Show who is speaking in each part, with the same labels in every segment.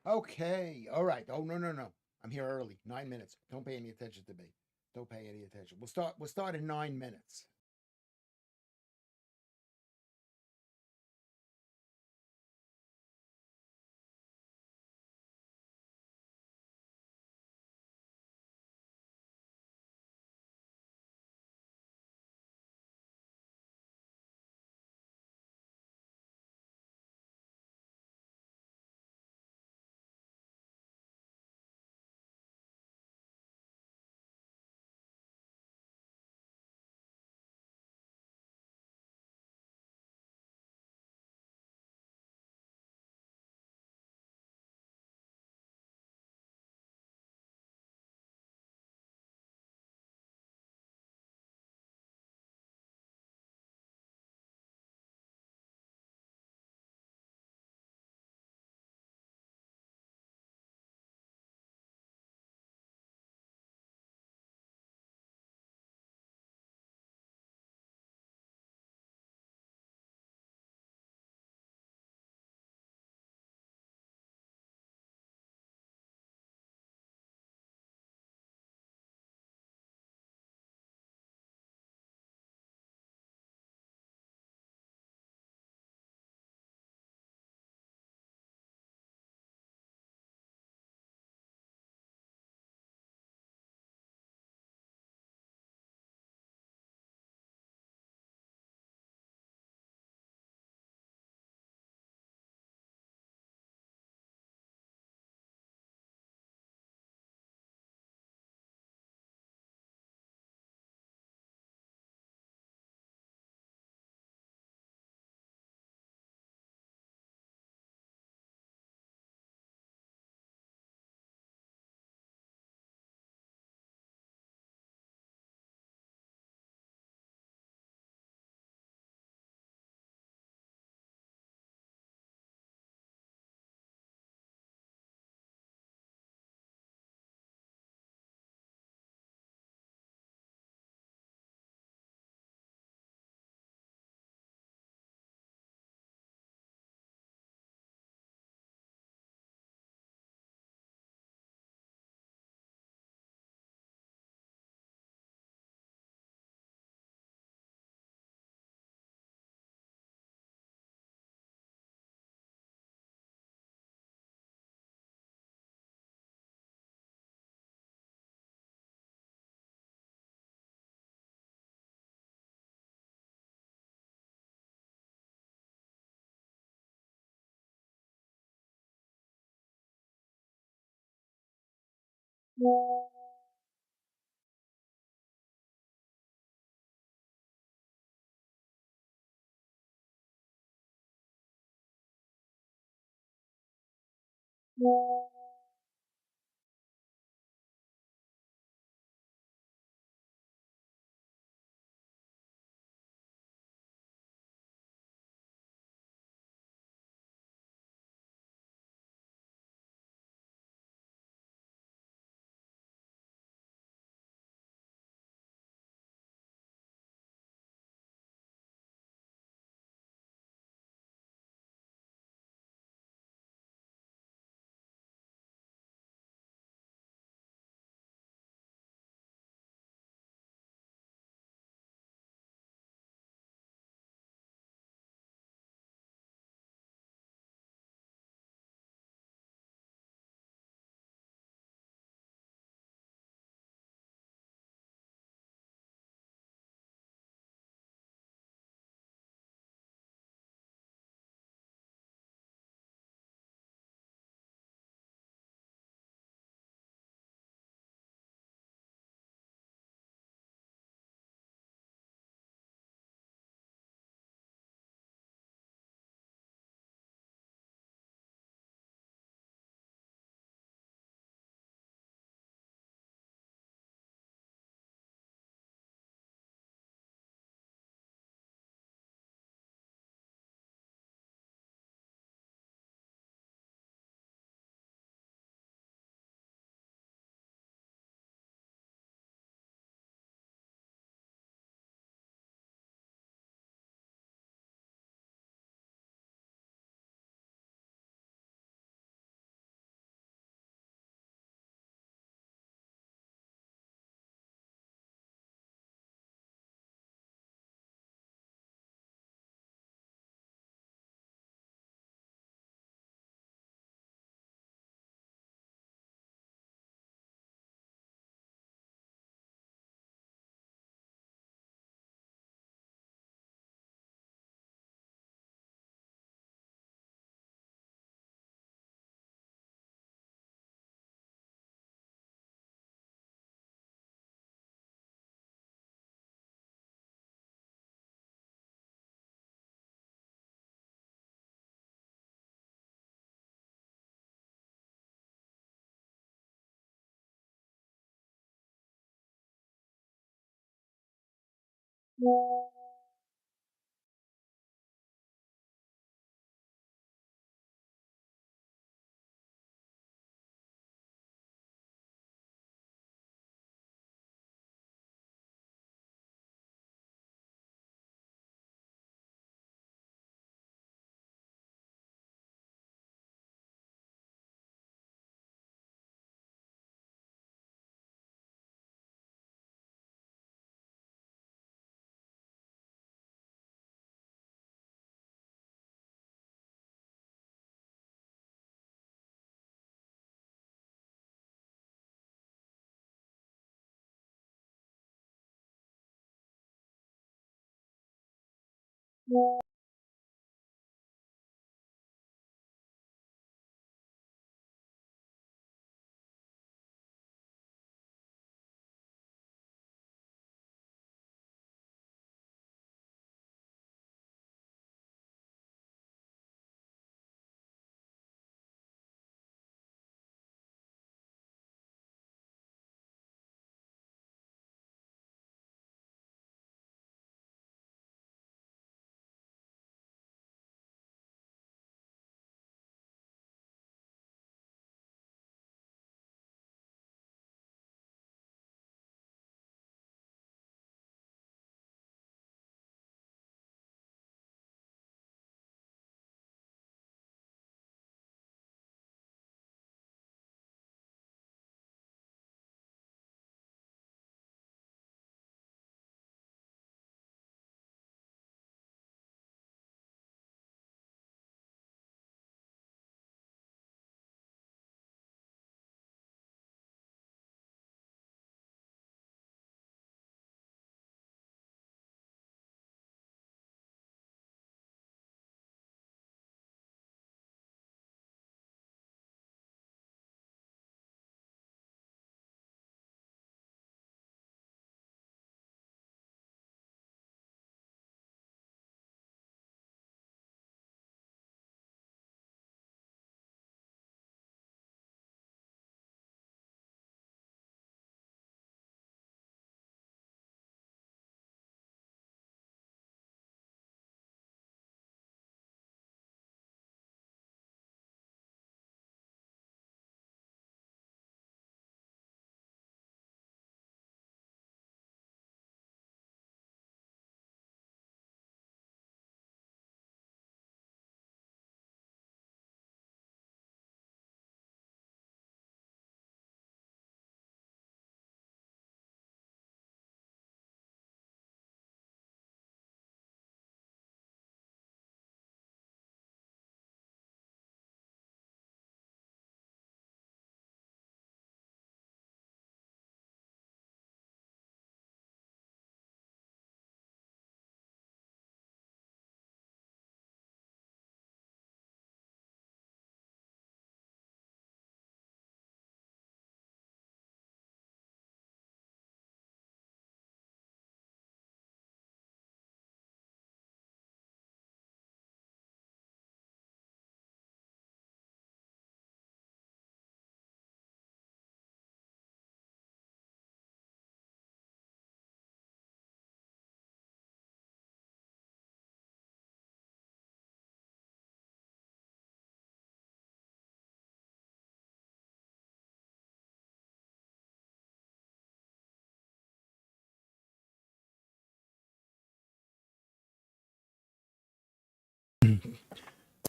Speaker 1: Okay. All right. Oh no, no, no. I'm here early. 9 minutes. Don't pay any attention to me. Don't pay any attention. We'll start in 9 minutes.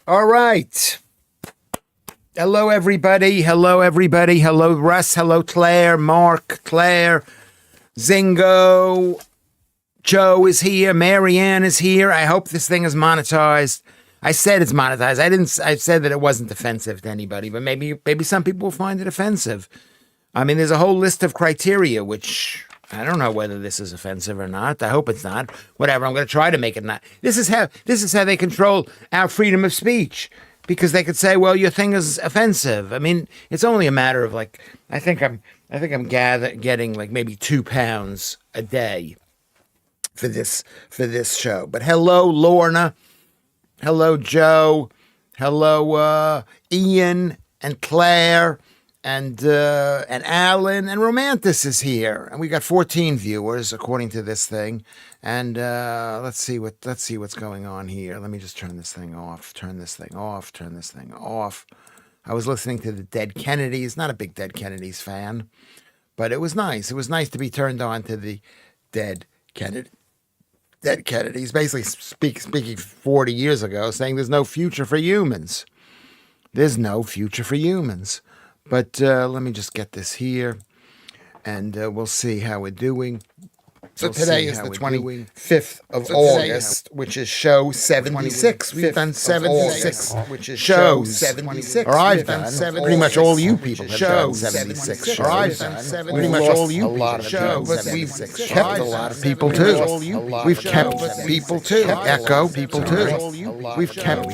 Speaker 1: All right. Hello, everybody. Hello, everybody. Hello, Russ. Hello, Claire, Mark, Claire, Zingo. Joe is here. Marianne is here. I hope this thing is monetized. I said it's monetized. I said that it wasn't offensive to anybody, but maybe some people will find it offensive. I mean, there's a whole list of criteria, which I don't know whether this is offensive or not. I hope it's not. Whatever. I'm going to try to make it not. This is how they control our freedom of speech, because they could say, well, your thing is offensive. I mean, it's only a matter of like, I think I'm getting like maybe £2 a day for this show. But hello, Lorna. Hello, Joe. Hello, Ian and Claire Alan and Romantis is here, and we got 14 viewers according to this thing. And let's see what's going on here. Let me just turn this thing off. Turn this thing off. Turn this thing off. I was listening to the Dead Kennedys. Not a big Dead Kennedys fan, but it was nice. It was nice to be turned on to the Dead Kennedys. Basically speaking 40 years ago, saying there's no future for humans. There's no future for humans. But let me just get this here, and we'll see how we're doing. So today is the 25th of August, which is show 76. We've done 76, which is shows 76. Or I've done 76. Pretty much all you people have done 76 shows. Or I've done 76. Pretty much all you people have done 76 shows. We've kept a lot of people too. We've kept people too. Echo, people too. We've kept,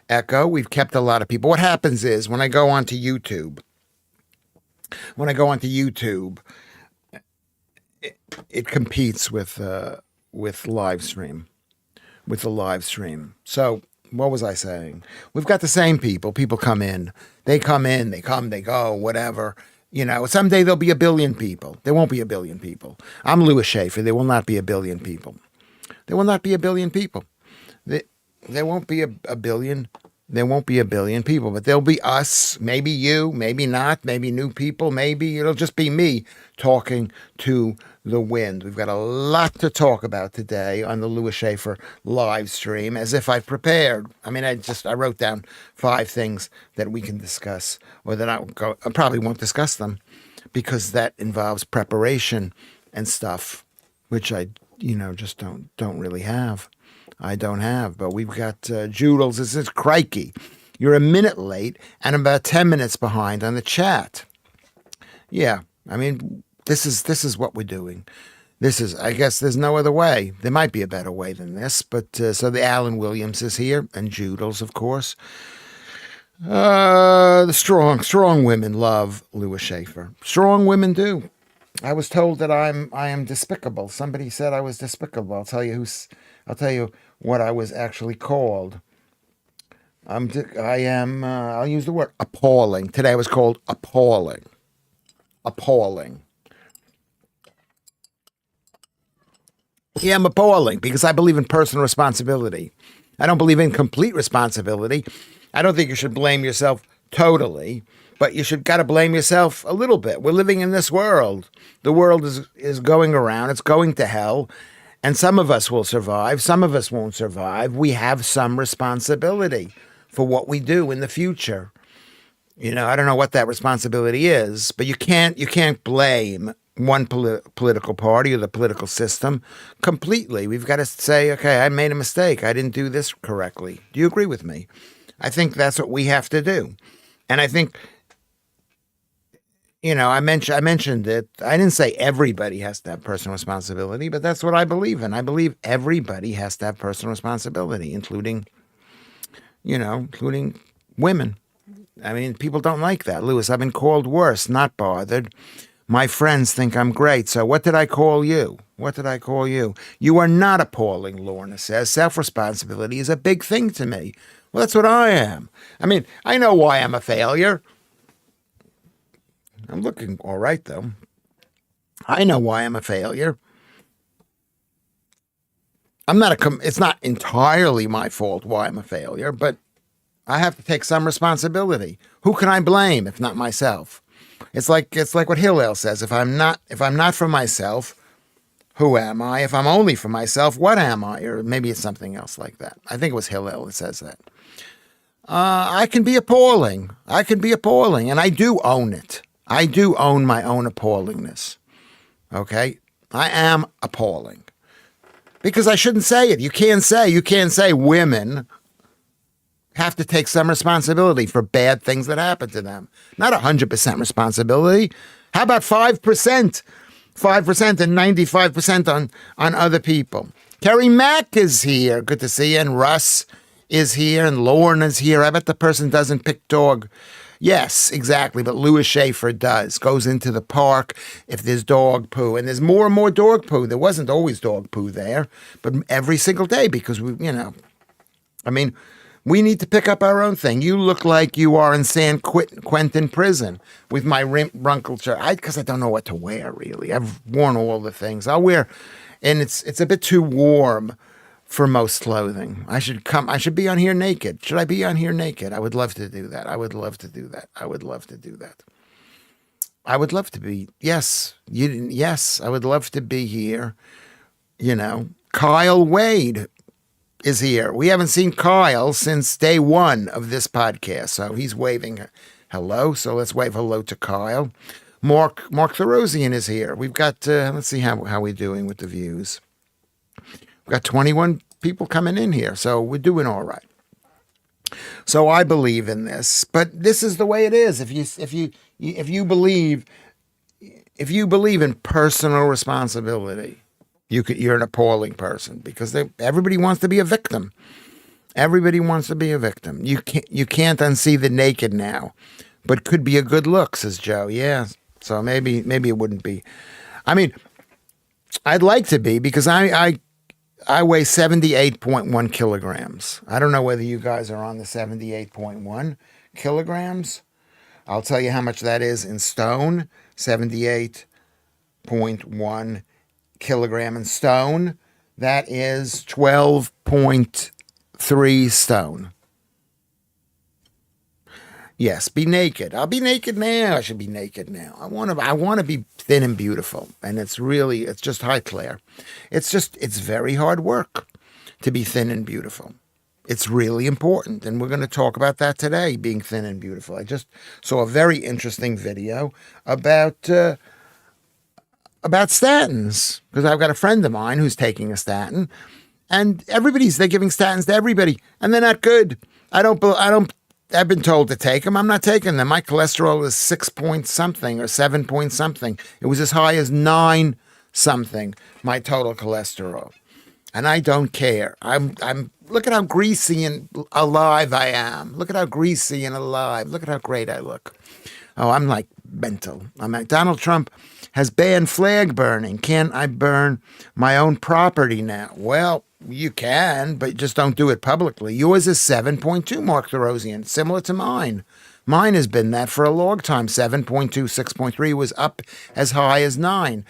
Speaker 1: Echo, we've kept a lot of people. What happens is when I go onto YouTube, it competes with Livestream, with the Livestream. So what was I saying? We've got the same people. People come in, they come, they go, whatever. You know, someday there'll be a billion people. There won't be a billion people. I'm Lewis Schaffer. There will not be a billion people. There will not be a billion people. There won't be a billion. There won't be a billion people, but there'll be us, maybe you, maybe not, maybe new people, maybe it'll just be me talking to the wind. We've got a lot to talk about today on the Lewis Schaffer live stream, as if I've prepared. I mean, I wrote down 5 things that we can discuss, or that I probably won't discuss them, because that involves preparation and stuff, which I, just don't really have. I don't have, but we've got Joodles. This is crikey. You're a minute late and about 10 minutes behind on the chat. Yeah, I mean, this is what we're doing. I guess there's no other way. There might be a better way than this, but so the Alan Williams is here, and Joodles, of course. The strong women love Lewis Schaffer. Strong women do. I was told that I am despicable. Somebody said I was despicable. I'll tell you what I was actually called. I'll use the word appalling. Today I was called appalling. Appalling. Yeah, I'm appalling because I believe in personal responsibility. I don't believe in complete responsibility. I don't think you should blame yourself totally, but you got to blame yourself a little bit. We're living in this world. The world is going around. It's going to hell. And some of us will survive. Some of us won't survive. We have some responsibility for what we do in the future. I don't know what that responsibility is, but you can't blame one political party or the political system completely. We've got to say, okay, I made a mistake. I didn't do this correctly. Do you agree with me? I think that's what we have to do. And I think, I mentioned it. I didn't say everybody has to have personal responsibility, but that's what I believe in. I believe everybody has to have personal responsibility, including women. I mean, people don't like that. Lewis, I've been called worse, not bothered. My friends think I'm great. So what did I call you? What did I call you? You are not appalling, Lorna says. Self-responsibility is a big thing to me. Well, that's what I am. I mean, I know why I'm a failure. I'm looking all right, though. I know why I'm a failure. It's not entirely my fault why I'm a failure, but I have to take some responsibility. Who can I blame if not myself? It's like what Hillel says. If I'm not for myself, who am I? If I'm only for myself, what am I? Or maybe it's something else like that. I think it was Hillel that says that. I can be appalling. And I do own it. I do own my own appallingness. Okay? I am appalling. Because I shouldn't say it. You can't say women have to take some responsibility for bad things that happen to them. Not 100% responsibility. How about 5%? 5% and 95% on other people. Kerry Mack is here. Good to see you. And Russ is here. And Lorna's here. I bet the person doesn't pick dog. Yes, exactly. But Lewis Schaffer does. Goes into the park if there's dog poo. And there's more and more dog poo. There wasn't always dog poo there. But every single day because when We need to pick up our own thing. You look like you are in San Quentin prison with my rumpled shirt. Because I don't know what to wear, really. I've worn all the things. I'll wear, and it's a bit too warm for most clothing. I should be on here naked. Should I be on here naked? I would love to do that. I would love to do that. I would love to do that. I would love to be, yes, I would love to be here. Kyle Wade is here. We haven't seen Kyle since day one of this podcast, so he's waving hello. So let's wave hello to Kyle. Mark Therosian is here. We've got, let's see how we're doing with the views. We've got 21 people coming in here, so we're doing all right. So I believe in this, but this is the way it is. If you believe in personal responsibility, you're an appalling person, because everybody wants to be a victim. Everybody wants to be a victim. You can't unsee the naked now, but could be a good look, says Joe. Yeah, so maybe it wouldn't be. I mean, I'd like to be, because I weigh 78.1 kilograms. I don't know whether you guys are on the 78.1 kilograms. I'll tell you how much that is in stone. 78.1 kilogram in stone. That is 12.3 stone. Yes, be naked. I'll be naked now. I should be naked now. I want to be thin and beautiful. And it's just high Claire. It's very hard work to be thin and beautiful. It's really important. And we're going to talk about that today, being thin and beautiful. I just saw a very interesting video about statins, because I've got a friend of mine who's taking a statin, and they're giving statins to everybody, and they're not good. I've been told to take them. I'm not taking them. My cholesterol is 6 point something or 7 point something. It was as high as 9 something, my total cholesterol. And I don't care. I'm look at how greasy and alive I am. Look at how greasy and alive. Look at how great I look. Oh, I'm like mental. I'm like, Donald Trump has banned flag burning. Can't I burn my own property now? Well, you can, but just don't do it publicly. Yours is 7.2, Mark Therosian, similar to mine. Mine has been that for a long time. 7.2, 6.3 was up as high as 9.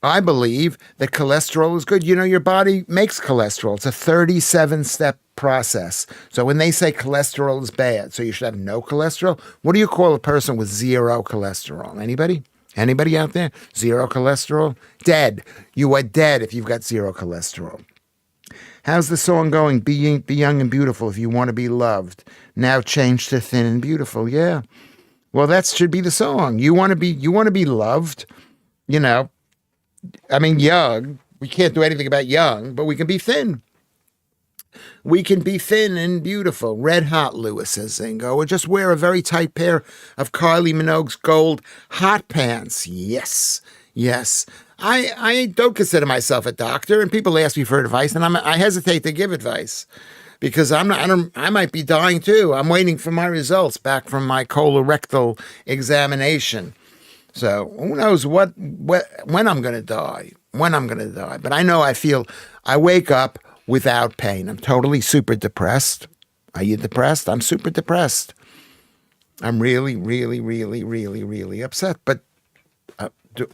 Speaker 1: I believe that cholesterol is good. Your body makes cholesterol. It's a 37-step process. So when they say cholesterol is bad, so you should have no cholesterol, what do you call a person with zero cholesterol? Anybody? Anybody out there? Zero cholesterol? Dead. You are dead if you've got zero cholesterol. How's the song going? Be young and beautiful if you want to be loved. Now change to thin and beautiful. Yeah. Well, that should be the song. You want to be loved. I mean, young. We can't do anything about young, but we can be thin. We can be thin and beautiful. Red hot, Lewis, says Zingo. Or just wear a very tight pair of Kylie Minogue's gold hot pants. Yes. I don't consider myself a doctor, and people ask me for advice, and I hesitate to give advice, because I might be dying too. I'm waiting for my results back from my colorectal examination. So who knows when I'm going to die, But I know I wake up without pain. I'm totally super depressed. Are you depressed? I'm super depressed. I'm really, really, really, really, really upset. But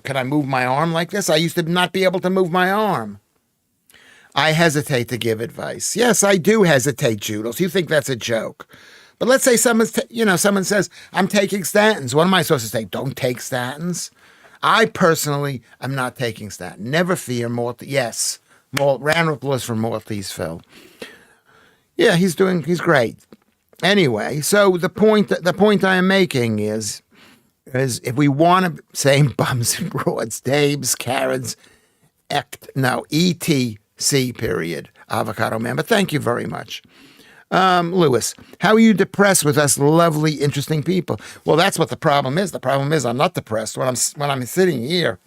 Speaker 1: can I move my arm like this? I used to not be able to move my arm. I hesitate to give advice. Yes, I do hesitate, Judels. You think that's a joke. But let's say someone says, I'm taking statins. What am I supposed to say? Don't take statins? I personally am not taking statins. Never fear, yes. Round of applause for Maltese Phil. Yeah, he's great. Anyway, so the point I am making is if we want to say bums and broads, Dabes, Karens, ETC period, Avocado Man. But thank you very much. Lewis, how are you depressed with us lovely, interesting people? Well, that's what the problem is. The problem is I'm not depressed. When I'm sitting here,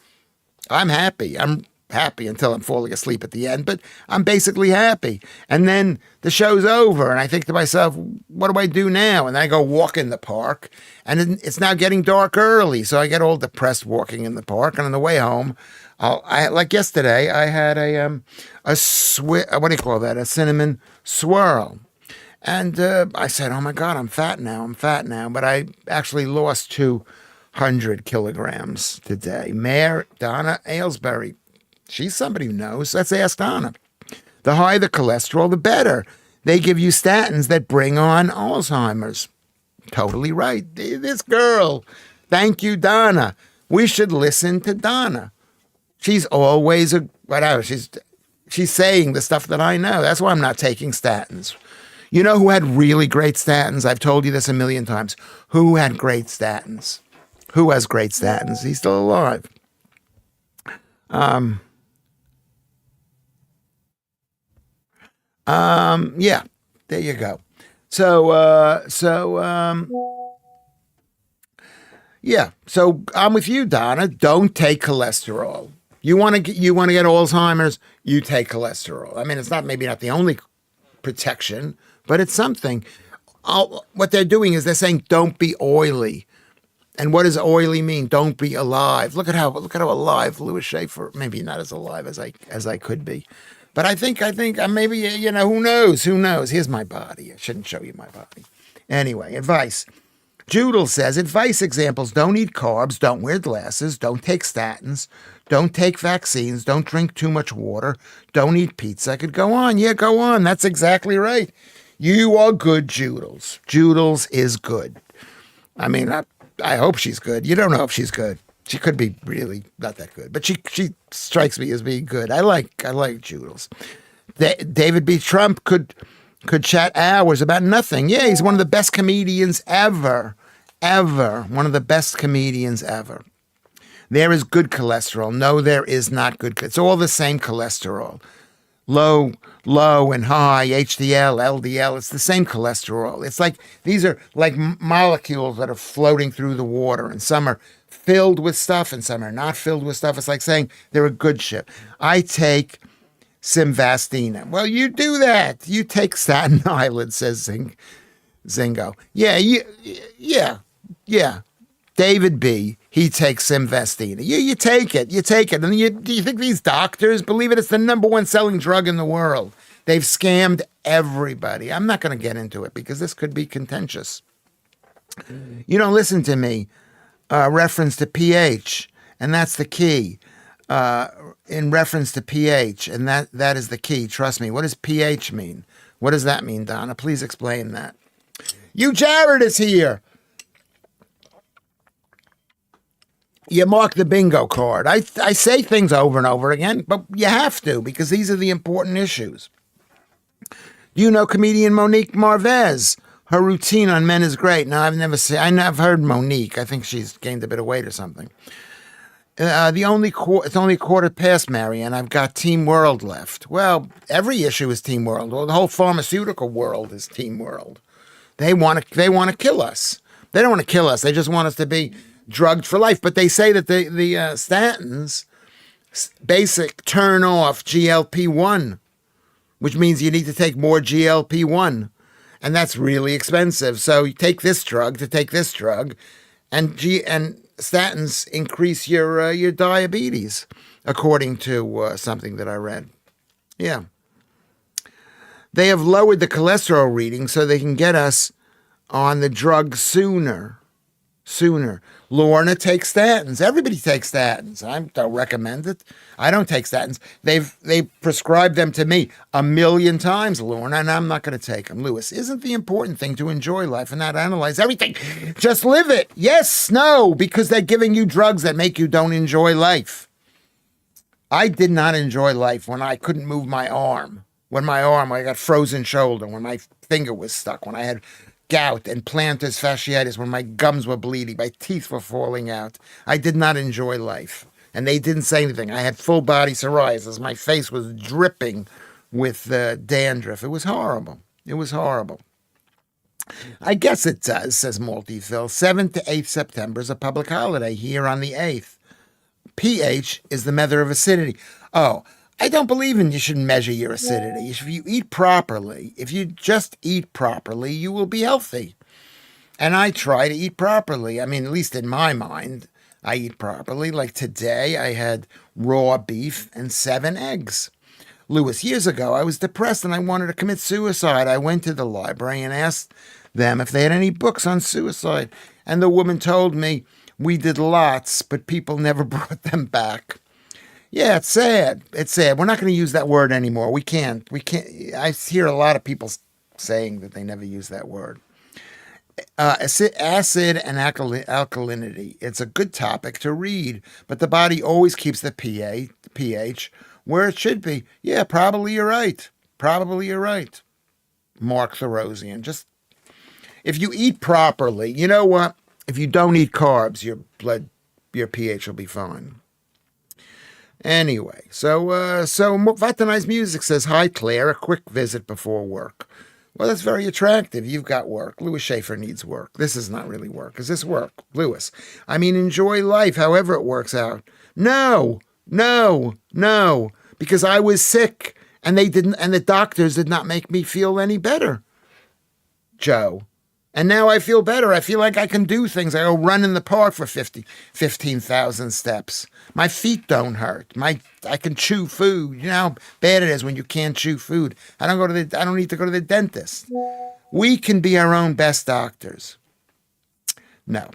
Speaker 1: I'm happy. I'm happy until I'm falling asleep at the end, but I'm basically happy. And then the show's over, and I think to myself, what do I do now? And I go walk in the park, and it's now getting dark early, so I get all depressed walking in the park. And on the way home, like yesterday, I had a what do you call that? A cinnamon swirl. And I said, oh my God, I'm fat now. I'm fat now. But I actually lost 200 kilograms today. Mayor Donna Aylesbury, she's somebody who knows. Let's ask Donna. The higher the cholesterol, the better. They give you statins that bring on Alzheimer's. Totally right. This girl. Thank you, Donna. We should listen to Donna. She's always whatever. She's saying the stuff that I know. That's why I'm not taking statins. You know who had really great statins? I've told you this a million times. Who had great statins? Who has great statins? He's still alive. Yeah, there you go. Yeah. So I'm with you, Donna. Don't take cholesterol. You want to get Alzheimer's, you take cholesterol. I mean, it's maybe not the only protection, but it's something. What they're doing is they're saying don't be oily. And what does oily mean? Don't be alive. Look at how alive Lewis Schaffer. Maybe not as alive as I could be, but I think maybe who knows? Here's my body. I shouldn't show you my body. Anyway, advice. Judel says advice examples: don't eat carbs, don't wear glasses, don't take statins, don't take vaccines, don't drink too much water, don't eat pizza. I could go on. Yeah, go on. That's exactly right. You are good, Judels. Judels is good. I mean, I hope she's good. You don't know if she's good. She could be really not that good, but she strikes me as being good. I like Judels. David B. Trump could chat hours about nothing. Yeah, he's one of the best comedians ever. One of the best comedians ever. There is good cholesterol. No, there is not good. It's all the same cholesterol. Low and high, HDL, LDL. It's the same cholesterol. It's like these are like molecules that are floating through the water, and some are filled with stuff and some are not filled with stuff. It's like saying they're a good ship. I take Simvastina. Well, you do that. You take Staten Island, says Zingo. Yeah. David B., he takes Simvastina. You take it. And do you think these doctors believe it? It's the number one selling drug in the world. They've scammed everybody. I'm not going to get into it because this could be contentious. You don't listen to me. Reference to pH, and that's the key. In reference to pH, and that is the key. Trust me. What does pH mean? What does that mean, Donna? Please explain that. You Jared is here. You mark the bingo card. I say things over and over again, but you have to because these are the important issues. Do you know comedian Monique Marvez? Her routine on men is great. Now, I've heard Monique. I think she's gained a bit of weight or something. It's only quarter past, Mary, and I've got Team World left. Well, every issue is Team World. Well, the whole pharmaceutical world is Team World. They want to kill us. They don't want to kill us. They just want us to be drugged for life. But they say that the statins basic turn off GLP-1, which means you need to take more GLP-1. And that's really expensive. So you take this drug to take this drug, and statins increase your diabetes, according to something that I read. Yeah. They have lowered the cholesterol reading so they can get us on the drug sooner. Lorna takes statins. Everybody takes statins. I don't recommend it. I don't take statins. They prescribed them to me 1,000,000 times, Lorna, and I'm not going to take them. Lewis, isn't the important thing to enjoy life and not analyze everything? Just live it. Yes, no, because they're giving you drugs that make you don't enjoy life. I did not enjoy life when I couldn't move my arm. When I got frozen shoulder, when my finger was stuck, when I had gout and plantar fasciitis, when my gums were bleeding, my teeth were falling out. I did not enjoy life. And they didn't say anything. I had full body psoriasis. My face was dripping with dandruff. It was horrible. I guess it does, says Malteville. 7th to 8th September is a public holiday here on the 8th. pH is the measure of acidity. Oh, I don't believe you should measure your acidity. If you eat properly, if you just eat properly, you will be healthy. And I try to eat properly. I mean, at least in my mind, I eat properly. Like today, I had raw beef and 7 eggs. Lewis, years ago, I was depressed and I wanted to commit suicide. I went to the library and asked them if they had any books on suicide. And the woman told me, we did lots, but people never brought them back. Yeah, it's sad. It's sad. We're not going to use that word anymore. We can't. I hear a lot of people saying that they never use that word. Acid and alkalinity. It's a good topic to read, but the body always keeps the pH where it should be. Yeah, probably you're right. Probably you're right. Mark Therosian. Just, if you eat properly, you know what? If you don't eat carbs, your pH will be fine. Anyway, so Vatanized Music says, hi, Claire, a quick visit before work. Well, that's very attractive. You've got work. Lewis Schaffer needs work. This is not really work. Is this work, Lewis? I mean, enjoy life, however it works out. No, because I was sick and the doctors did not make me feel any better, Joe. And now I feel better. I feel like I can do things. I go run in the park for 15,000 steps. My feet don't hurt. I can chew food. You know how bad it is when you can't chew food. I don't need to go to the dentist. We can be our own best doctors. No.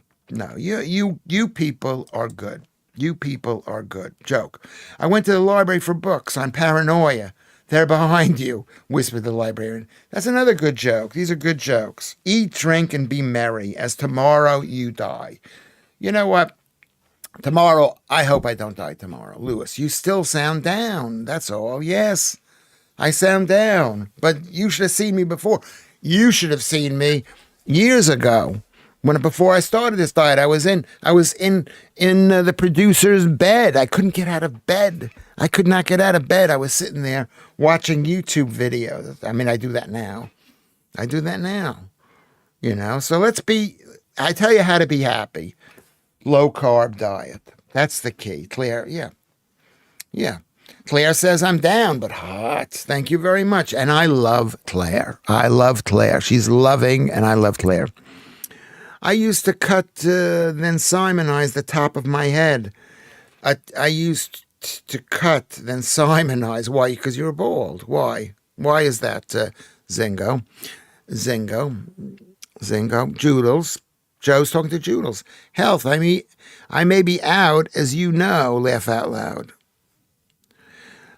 Speaker 1: You people are good. You people are good. Joke. I went to the library for books on paranoia. They're behind you, whispered the librarian. That's another good joke. These are good jokes. Eat, drink, and be merry, as tomorrow you die. You know what? Tomorrow, I hope I don't die tomorrow. Lewis, you still sound down. That's all. Yes, I sound down. But you should have seen me before. You should have seen me years ago. Before I started this diet, I was in the producer's bed. I couldn't get out of bed. I could not get out of bed. I was sitting there watching YouTube videos. I mean, I do that now. You know, so I tell you how to be happy. Low carb diet. That's the key. Claire, yeah. Claire says I'm down, but hot. Thank you very much. And I love Claire. She's loving, and I love Claire. I used to cut, then simonize the top of my head. I used to cut, then simonize. Why? Because you're bald. Why? Why is that, Zingo? Joodles. Joe's talking to Joodles. Health. I may be out, as you know. Laugh out loud.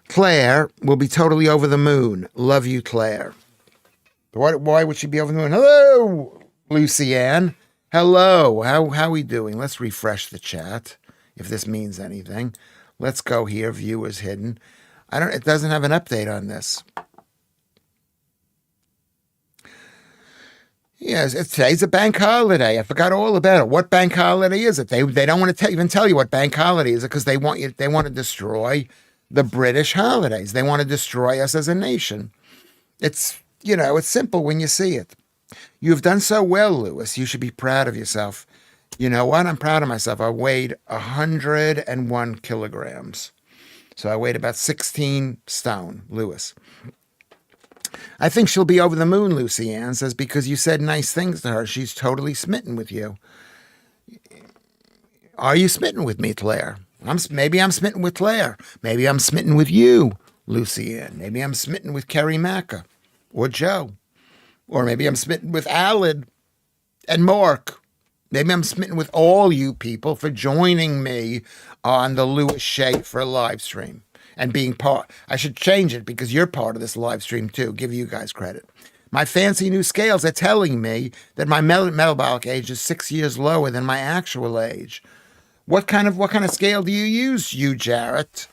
Speaker 1: Claire will be totally over the moon. Love you, Claire. Why would she be over the moon? Hello, Lucy Ann. Hello, how we doing? Let's refresh the chat, if this means anything. Let's go here, viewers hidden. It doesn't have an update on this. Yes, today's a bank holiday. I forgot all about it. What bank holiday is it? They don't want to even tell you what bank holiday is because they want to destroy the British holidays. They want to destroy us as a nation. It's simple when you see it. You've done so well, Lewis. You should be proud of yourself. You know what? I'm proud of myself. I weighed 101 kilograms. So I weighed about 16 stone, Lewis. I think she'll be over the moon, Lucy Ann says, because you said nice things to her. She's totally smitten with you. Are you smitten with me, Claire? Maybe I'm smitten with Claire. Maybe I'm smitten with you, Lucy Ann. Maybe I'm smitten with Kerry Macca or Joe. Or maybe I'm smitten with Alan and Mark. Maybe I'm smitten with all you people for joining me on the Lewis Schaffer live stream and being part. I should change it because you're part of this live stream too. Give you guys credit. My fancy new scales are telling me that my metabolic age is 6 years lower than my actual age. What kind of scale do you use, you Jarrett?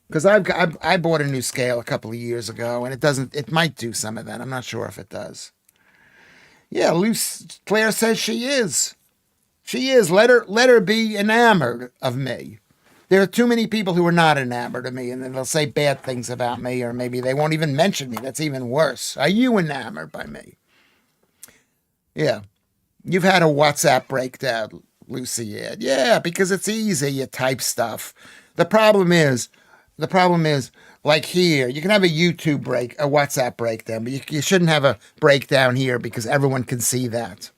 Speaker 1: Because I bought a new scale a couple of years ago, and it might do some of that. I'm not sure if it does. Yeah, Claire says she is. She is. Let her be enamored of me. There are too many people who are not enamored of me, and then they'll say bad things about me, or maybe they won't even mention me. That's even worse. Are you enamored by me? Yeah. You've had a WhatsApp breakdown, Lucy. Yeah, because it's easy. You type stuff. The problem is, like here, you can have a WhatsApp breakdown, but you shouldn't have a breakdown here because everyone can see that.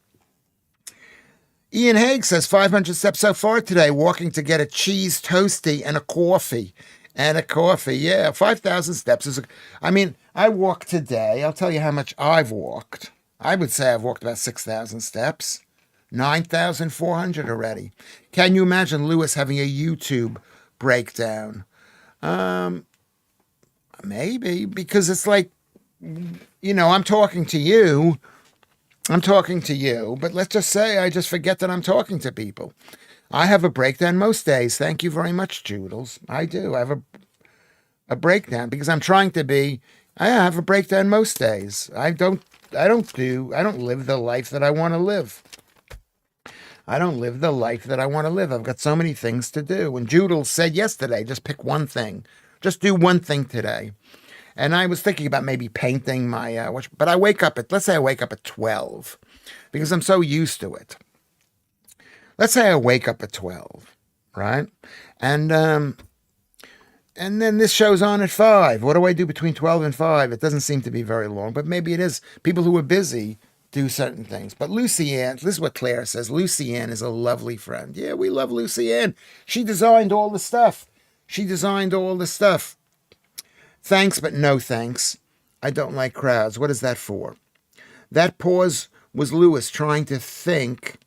Speaker 1: Ian Haig says 500 steps so far today, walking to get a cheese toastie and a coffee. And a coffee. Yeah, 5,000 steps is. I mean, I walked today. I'll tell you how much I've walked. I would say I've walked about 6,000 steps. 9,400 already. Can you imagine Lewis having a YouTube breakdown? Maybe, because it's like, I'm talking to you. I'm talking to you, but let's just say I just forget that I'm talking to people. I have a breakdown most days. Thank you very much, Joodles. I do. I have a breakdown because I'm trying to be. I have a breakdown most days. I don't live the life that I want to live. I don't live the life that I want to live. I've got so many things to do. And Joodles said yesterday, just pick one thing. Just do one thing today. And I was thinking about maybe painting my, but I wake up let's say I wake up at 12 because I'm so used to it. Let's say I wake up at 12, right? And then this show's on at 5. What do I do between 12 and 5? It doesn't seem to be very long, but maybe it is. People who are busy do certain things. But Lucy Ann, this is what Claire says. Lucy Ann is a lovely friend. Yeah, we love Lucy Ann. She designed all the stuff. Thanks, but no thanks. I don't like crowds. What is that for? That pause was Lewis trying to think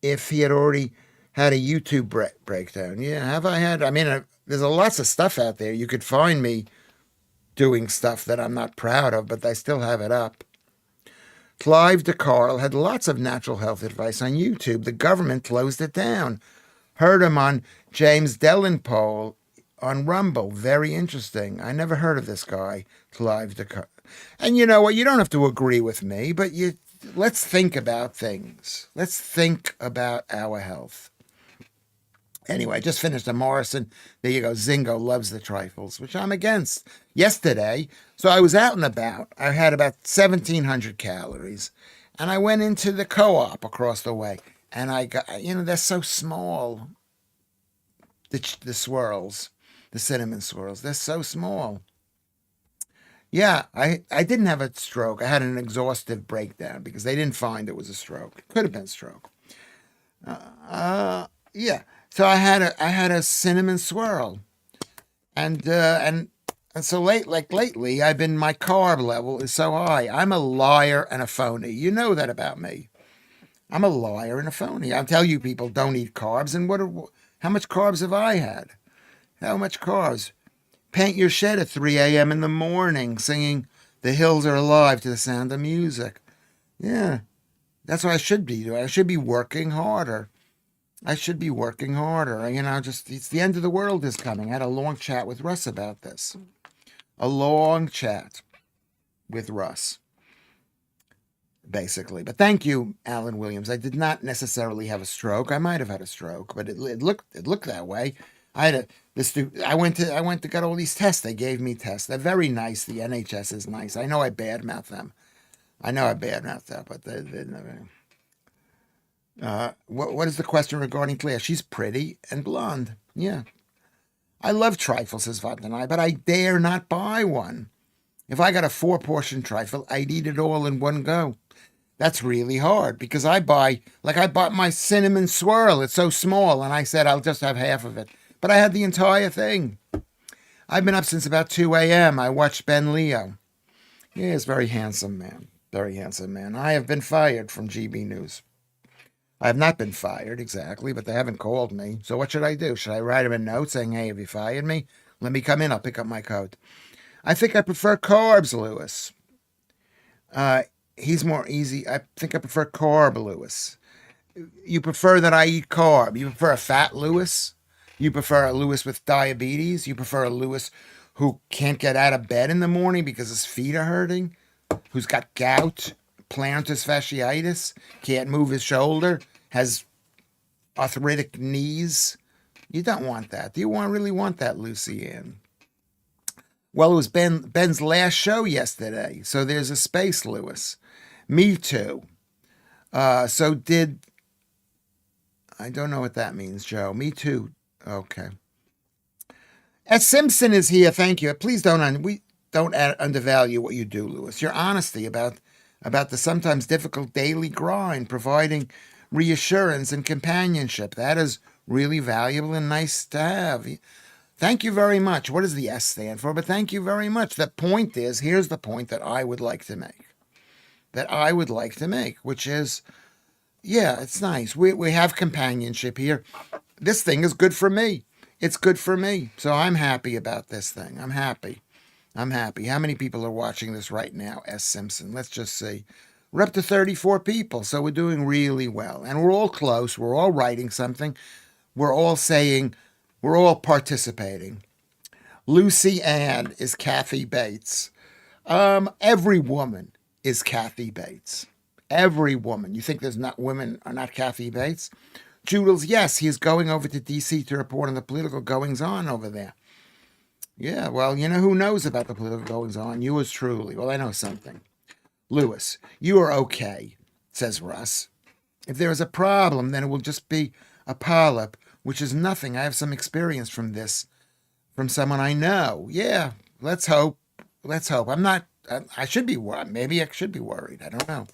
Speaker 1: if he had already had a YouTube breakdown. Yeah, have I had? I mean, there's lots of stuff out there. You could find me doing stuff that I'm not proud of, but I still have it up. Clive DeCarl had lots of natural health advice on YouTube. The government closed it down. Heard him on James Dellenpole on Rumble. Very interesting. I never heard of this guy, Clive DeCarl. And you know what? You don't have to agree with me, but let's think about things. Let's think about our health. Anyway, I just finished a Morrison. There you go. Zingo loves the trifles, which I'm against. Yesterday, so I was out and about. I had about 1,700 calories. And I went into the co-op across the way. And I got, they're so small. The swirls, the cinnamon swirls, they're so small. Yeah, I didn't have a stroke. I had an exhaustive breakdown because they didn't find it was a stroke. It could have been a stroke. Yeah. So I had a cinnamon swirl, and so lately my carb level is so high. I'm a liar and a phony. You know that about me. I'm a liar and a phony. I tell you people don't eat carbs, and how much carbs have I had? How much carbs? Paint your shed at 3 a.m. in the morning, singing "The Hills Are Alive" to the sound of music. Yeah, that's what I should be doing. I should be working harder. It's the end of the world is coming. I had a long chat with Russ about this. A long chat with Russ, basically. But thank you, Alan Williams. I did not necessarily have a stroke. I might have had a stroke, but it looked that way. I went to get all these tests. They gave me tests. They're very nice. The NHS is nice. I know I badmouth them. But they're never. What is the question regarding Claire? She's pretty and blonde. Yeah. I love trifles, says Vandenai, but I dare not buy one. If I got a 4-portion trifle, I'd eat it all in one go. That's really hard because I bought my cinnamon swirl. It's so small, and I said I'll just have half of it. But I had the entire thing. I've been up since about 2 a.m. I watched Ben Leo. Yeah, he's a very handsome man. Very handsome man. I have been fired from GB News. I have not been fired exactly, but they haven't called me. So what should I do? Should I write him a note saying, hey, have you fired me? Let me come in. I'll pick up my coat. I think I prefer carbs, Lewis. He's more easy. I think I prefer carb, Lewis. You prefer that I eat carb. You prefer a fat Lewis? You prefer a Lewis with diabetes? You prefer a Lewis who can't get out of bed in the morning because his feet are hurting? Who's got gout, plantar fasciitis, can't move his shoulder, has arthritic knees? You don't want that. Do you really want that, Lucy Ann? Well, it was Ben's last show yesterday, so there's a space, Lewis. Me too. I don't know what that means, Joe. Me too. Okay. Ed Simpson is here. Thank you. Please don't undervalue what you do, Lewis. Your honesty about the sometimes difficult daily grind, providing reassurance and companionship. That is really valuable and nice to have. Thank you very much. What does the S stand for? But thank you very much. The point is, here's the point that I would like to make. Which is, yeah, it's nice. We have companionship here. This thing is good for me. It's good for me. So I'm happy about this thing. I'm happy. How many people are watching this right now, S. Simpson? Let's just see. We're up to 34 people, so we're doing really well. And we're all close. We're all writing something. We're all saying, we're all participating. Lucy Ann is Kathy Bates. Every woman is Kathy Bates. Every woman. You think there's not women are not Kathy Bates? Joodles, yes, he's going over to D.C. to report on the political goings-on over there. Yeah, well, you know who knows about the political goings-on? Yours truly. Well, I know something. Lewis, you are okay, says Russ. If there is a problem, then it will just be a polyp, which is nothing. I have some experience from this, from someone I know. Yeah, let's hope. I should be worried. Maybe I should be worried. I don't know.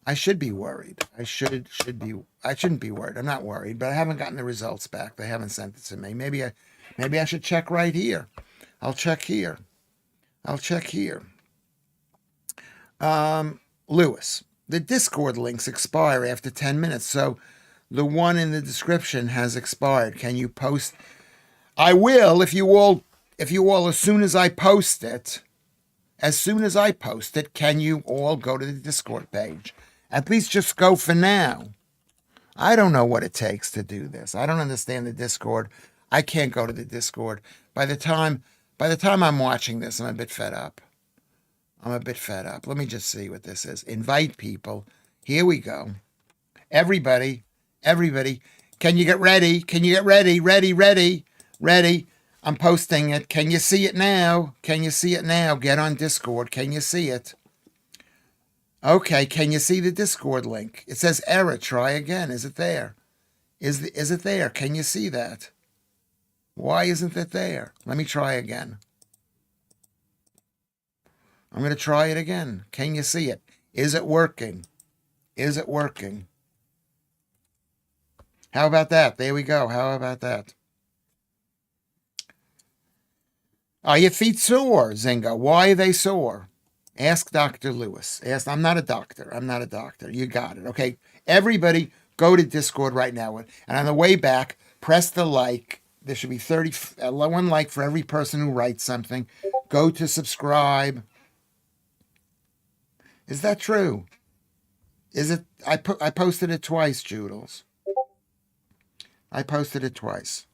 Speaker 1: I should be worried. I shouldn't be worried. I'm not worried, but I haven't gotten the results back. They haven't sent it to me. Maybe I should check right here. I'll check here. Lewis, the Discord links expire after 10 minutes, so the one in the description has expired. Can you post? I will if you all as soon as I post it. Can you all go to the Discord page? At least just go for now. I don't know what it takes to do this. I don't understand the Discord. I can't go to the Discord. By the time I'm watching this, I'm a bit fed up. Let me just see what this is. Invite people. Here we go. Everybody. Can you get ready? Ready. I'm posting it. Can you see it now? Get on Discord. Can you see it? Okay, can you see the Discord link? It says error, try again. Is it there? Is it there? Can you see that? Why isn't it there? Let me try again. I'm going to try it again. Can you see it? Is it working? How about that? There we go. How about that? Are your feet sore, Zinga? Why are they sore? Ask Dr. Lewis. I'm not a doctor. You got it. Okay. Everybody go to Discord right now. And on the way back, press the like. There should be one like for every person who writes something. Go to subscribe. Is that true? Is it? I posted it twice, Joodles. I posted it twice.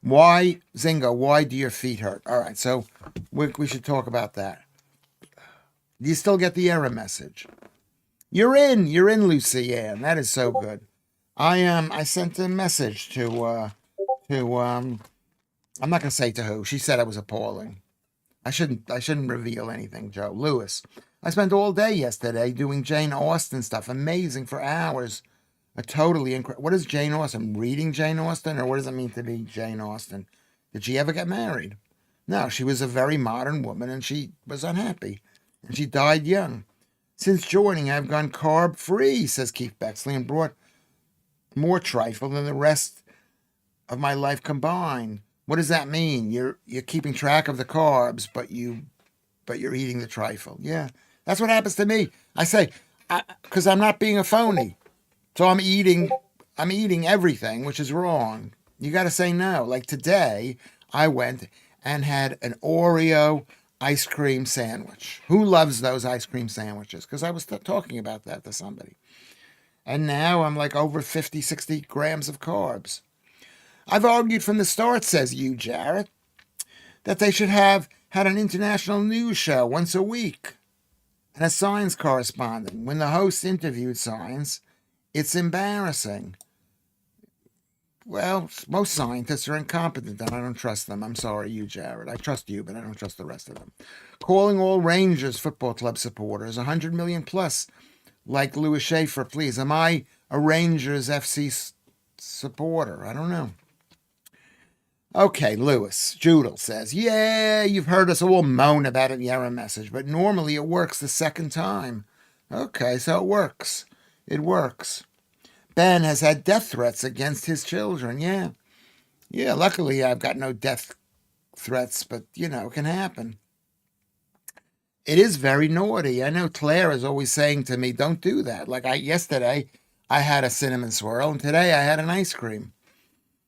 Speaker 1: Why, Zinga, why do your feet hurt? All right, so we should talk about that. Do you still get the error message? You're in, Lucy Ann. That is so good. I sent a message to I'm not gonna say to who. She said I was appalling. I shouldn't reveal anything, Joe. Lewis. I spent all day yesterday doing Jane Austen stuff. Amazing for hours. A totally incredible. What is Jane Austen? Reading Jane Austen? Or what does it mean to be Jane Austen? Did she ever get married? No, she was a very modern woman and she was unhappy. And she died young. Since joining, I've gone carb-free, says Keith Bexley, and brought more trifle than the rest of my life combined. What does that mean? You're keeping track of the carbs, but you're eating the trifle. Yeah, that's what happens to me. I say, because I'm not being a phony. So I'm eating everything, which is wrong. You got to say no. Like today, I went and had an Oreo ice cream sandwich. Who loves those ice cream sandwiches? Because I was talking about that to somebody. And now I'm like over 50, 60 grams of carbs. I've argued from the start, says you, Jarrett, that they should have had an international news show once a week and a science correspondent. When the host interviewed science, it's embarrassing. Well, most scientists are incompetent, and I don't trust them. I'm sorry, you, Jared. I trust you, but I don't trust the rest of them. Calling all Rangers Football Club supporters, 100 million plus, like Lewis Schaffer, please. Am I a Rangers FC supporter? I don't know. Okay, Lewis. Judel says, yeah, you've heard us all moan about it in the error message, but normally it works the second time. Okay, so it works. It works. Ben has had death threats against his children. Yeah. Yeah, luckily I've got no death threats, but you know, it can happen. It is very naughty. I know Claire is always saying to me, "Don't do that." Like yesterday, I had a cinnamon swirl, and today I had an ice cream.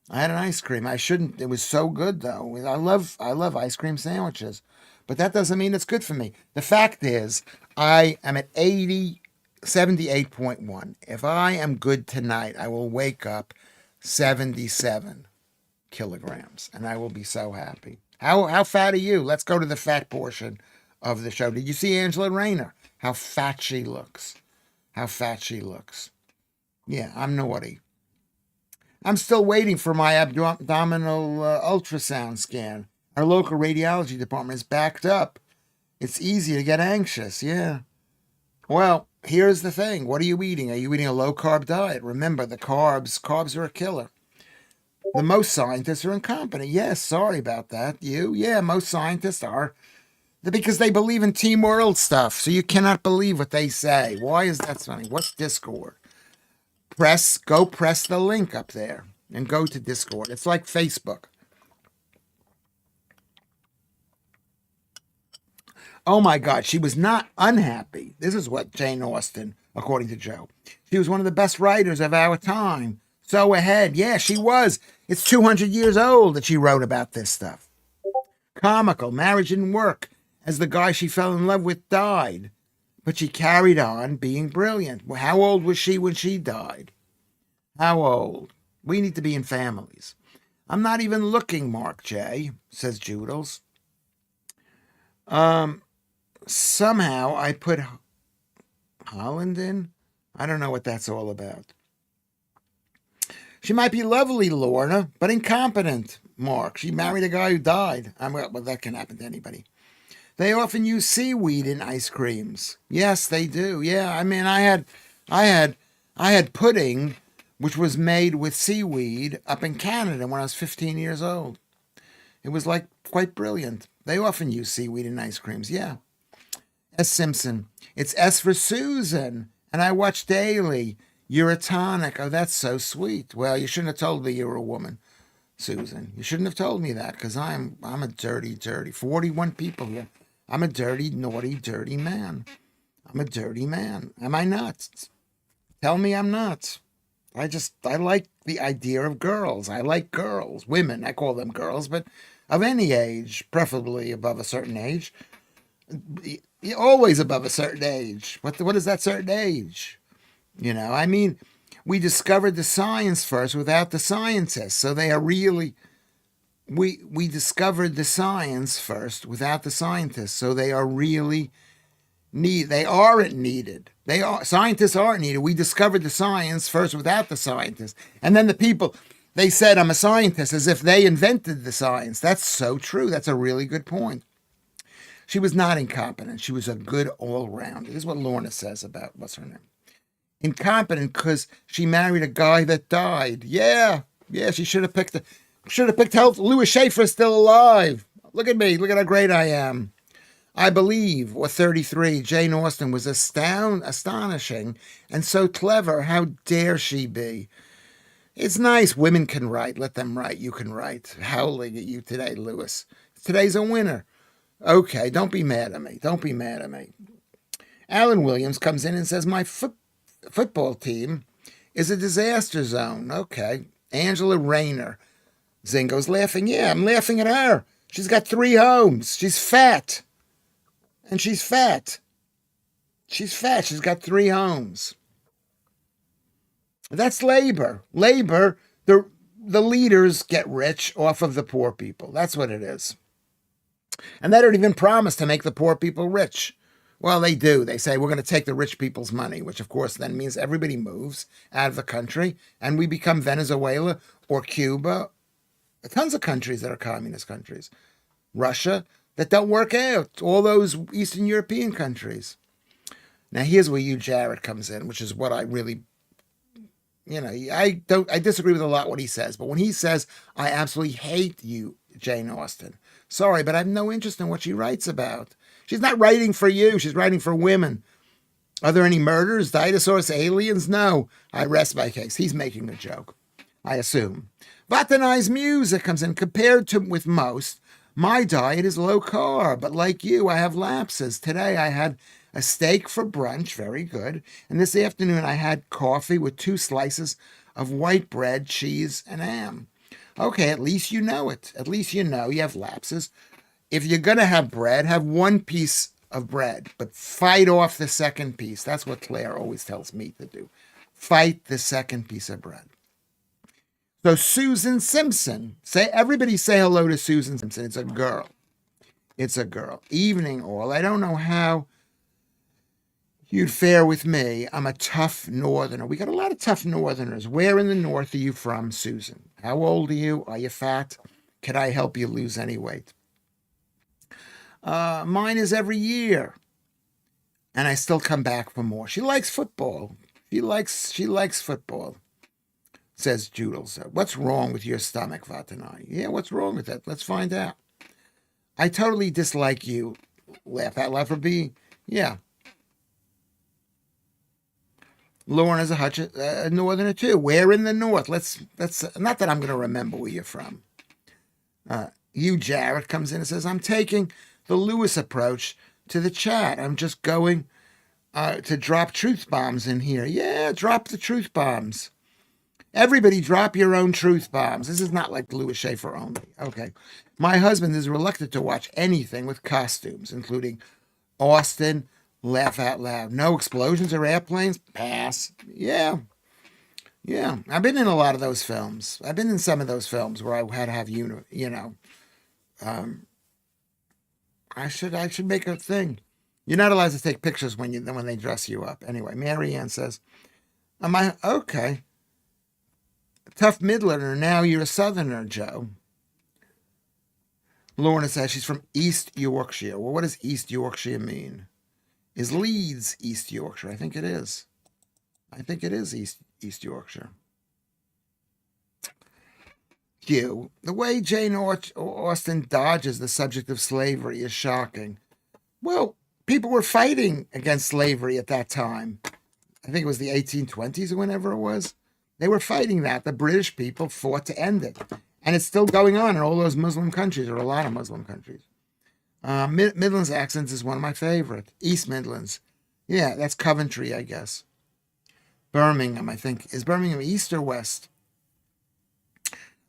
Speaker 1: I had an ice cream. I shouldn't. It was so good though. I love ice cream sandwiches, but that doesn't mean it's good for me. The fact is, I am at 78.1. If I am good tonight, I will wake up 77 kilograms, and I will be so happy. How fat are you? Let's go to the fat portion of the show. Did you see Angela Rayner? How fat she looks. How fat she looks. Yeah, I'm naughty. I'm still waiting for my abdominal ultrasound scan. Our local radiology department is backed up. It's easy to get anxious. Yeah. Well, here's the thing. What are you eating? Are you eating a low carb diet? Remember, the carbs are a killer. The most scientists are incompetent. Yes, sorry about that. Yeah, most scientists are. Because they believe in Team World stuff, so you cannot believe what they say. Why is that funny? What's Discord? Go press the link up there and go to Discord. It's like Facebook. Oh my God, she was not unhappy. This is what Jane Austen, according to Joe. She was one of the best writers of our time. So ahead. Yeah, she was. It's 200 years old that she wrote about this stuff. Comical, marriage and work, as the guy she fell in love with died. But she carried on being brilliant. Well, how old was she when she died? How old? We need to be in families. I'm not even looking, Mark J, says Joodles. Somehow I put Holland in. I don't know what that's all about. She might be lovely, Lorna, but incompetent, Mark. She married a guy who died. Well, that can happen to anybody. They often use seaweed in ice creams. Yes, they do. Yeah, I mean, I had pudding, which was made with seaweed up in Canada when I was 15 years old. It was like quite brilliant. They often use seaweed in ice creams. Yeah. S. Simpson. It's S for Susan, and I watch daily. You're a tonic. Oh, that's so sweet. Well, you shouldn't have told me you were a woman, Susan. You shouldn't have told me that because I'm a dirty 41 people here. I'm a dirty, naughty, dirty man. I'm a dirty man. Am I not? Tell me I'm not. I like the idea of girls. I like girls, women. I call them girls, but of any age, preferably above a certain age. Always above a certain age. What is that certain age? You know, I mean, we discovered the science first without the scientists. So they are really, we discovered the science first without the scientists. So they are really they aren't needed. Scientists aren't needed. We discovered the science first without the scientists. And then the people, they said, I'm a scientist, as if they invented the science. That's so true. That's a really good point. She was not incompetent. She was a good all-rounder. This is what Lorna says about, what's her name? Incompetent because she married a guy that died. Yeah, she should have picked health. Lewis Schaffer is still alive. Look at me. Look at how great I am. I believe, or 33, Jane Austen was astonishing and so clever. How dare she be? It's nice. Women can write. Let them write. You can write. Howling at you today, Lewis. Today's a winner. Okay, don't be mad at me. Don't be mad at me. Alan Williams comes in and says, my football team is a disaster zone. Okay. Angela Rayner. Zingo's laughing. Yeah, I'm laughing at her. She's got 3 homes. She's fat. And she's fat. She's fat. She's got 3 homes. That's labor. Labor, the leaders get rich off of the poor people. That's what it is. And they don't even promise to make the poor people rich. Well, they do. They say, we're going to take the rich people's money, which of course then means everybody moves out of the country and we become Venezuela or Cuba. Tons of countries that are communist countries. Russia, that don't work out. All those Eastern European countries. Now, here's where you, Jared, comes in, which is what I really, I disagree with a lot what he says. But when he says, I absolutely hate you, Jane Austen. Sorry, but I have no interest in what she writes about. She's not writing for you. She's writing for women. Are there any murders, dinosaurs, aliens? No. I rest my case. He's making a joke. I assume. Vatanai's music comes in. Compared to with most, my diet is low carb, but like you, I have lapses. Today I had a steak for brunch, very good, and this afternoon I had coffee with 2 slices of white bread, cheese, and ham. Okay, at least you know it. At least you know you have lapses. If you're going to have bread, have 1 piece of bread, but fight off the second piece. That's what Claire always tells me to do. Fight the second piece of bread. So Susan Simpson, everybody say hello to Susan Simpson. It's a girl. It's a girl. Evening all. I don't know how you'd fare with me. I'm a tough northerner. We got a lot of tough northerners. Where in the north are you from, Susan? How old are you? Are you fat? Can I help you lose any weight? Mine is every year. And I still come back for more. She likes football. She likes football, says Joodles. What's wrong with your stomach, Vatanai? Yeah, what's wrong with that? Let's find out. I totally dislike you. Laugh out loud for being, yeah. Lauren is a northerner too. Where in the north? Let's not that I'm going to remember where you're from. Jared comes in and says, I'm taking the Lewis approach to the chat. I'm just going to drop truth bombs in here. Yeah, drop the truth bombs. Everybody drop your own truth bombs. This is not like Lewis Schaffer only. Okay. My husband is reluctant to watch anything with costumes, including Austin, laugh out loud. No explosions or airplanes? Pass. Yeah. Yeah. I've been in a lot of those films. I've been in some of those films where I had to have, I should make a thing. You're not allowed to take pictures when they dress you up. Anyway, Mary Ann says, am I okay? Tough Midlander, now you're a Southerner, Joe. Lorna says she's from East Yorkshire. Well, what does East Yorkshire mean? Is Leeds East Yorkshire? I think it is. I think it is East Yorkshire. Hugh, the way Jane Austen dodges the subject of slavery is shocking. Well, people were fighting against slavery at that time. I think it was the 1820s or whenever it was. They were fighting that. The British people fought to end it. And it's still going on in all those Muslim countries, or a lot of Muslim countries. Midlands accents is one of my favorite. East Midlands. Yeah, that's Coventry, I guess. Birmingham, I think. Is Birmingham east or west?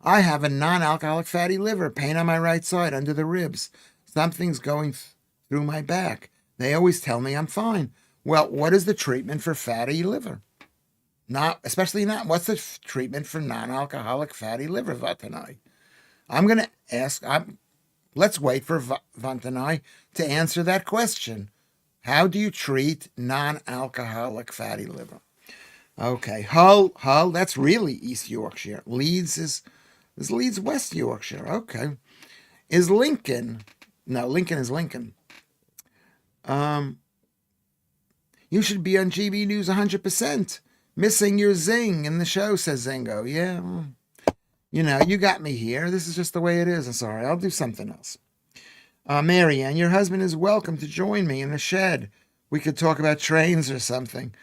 Speaker 1: I have a non-alcoholic fatty liver, pain on my right side under the ribs. Something's going through my back. They always tell me I'm fine. Well, what is the treatment for fatty liver? Especially what's the treatment for non-alcoholic fatty liver, Vatanai? I'm going to ask, let's wait for Vatanai to answer that question. How do you treat non-alcoholic fatty liver? Okay, Hull, that's really East Yorkshire. Leeds is Leeds West Yorkshire. Okay. Is Lincoln, no, Lincoln is Lincoln. You should be on GB News 100%. Missing your zing in the show, says Zingo. Yeah, you got me here. This is just the way it is. I'm sorry. I'll do something else. Marianne, your husband is welcome to join me in the shed. We could talk about trains or something.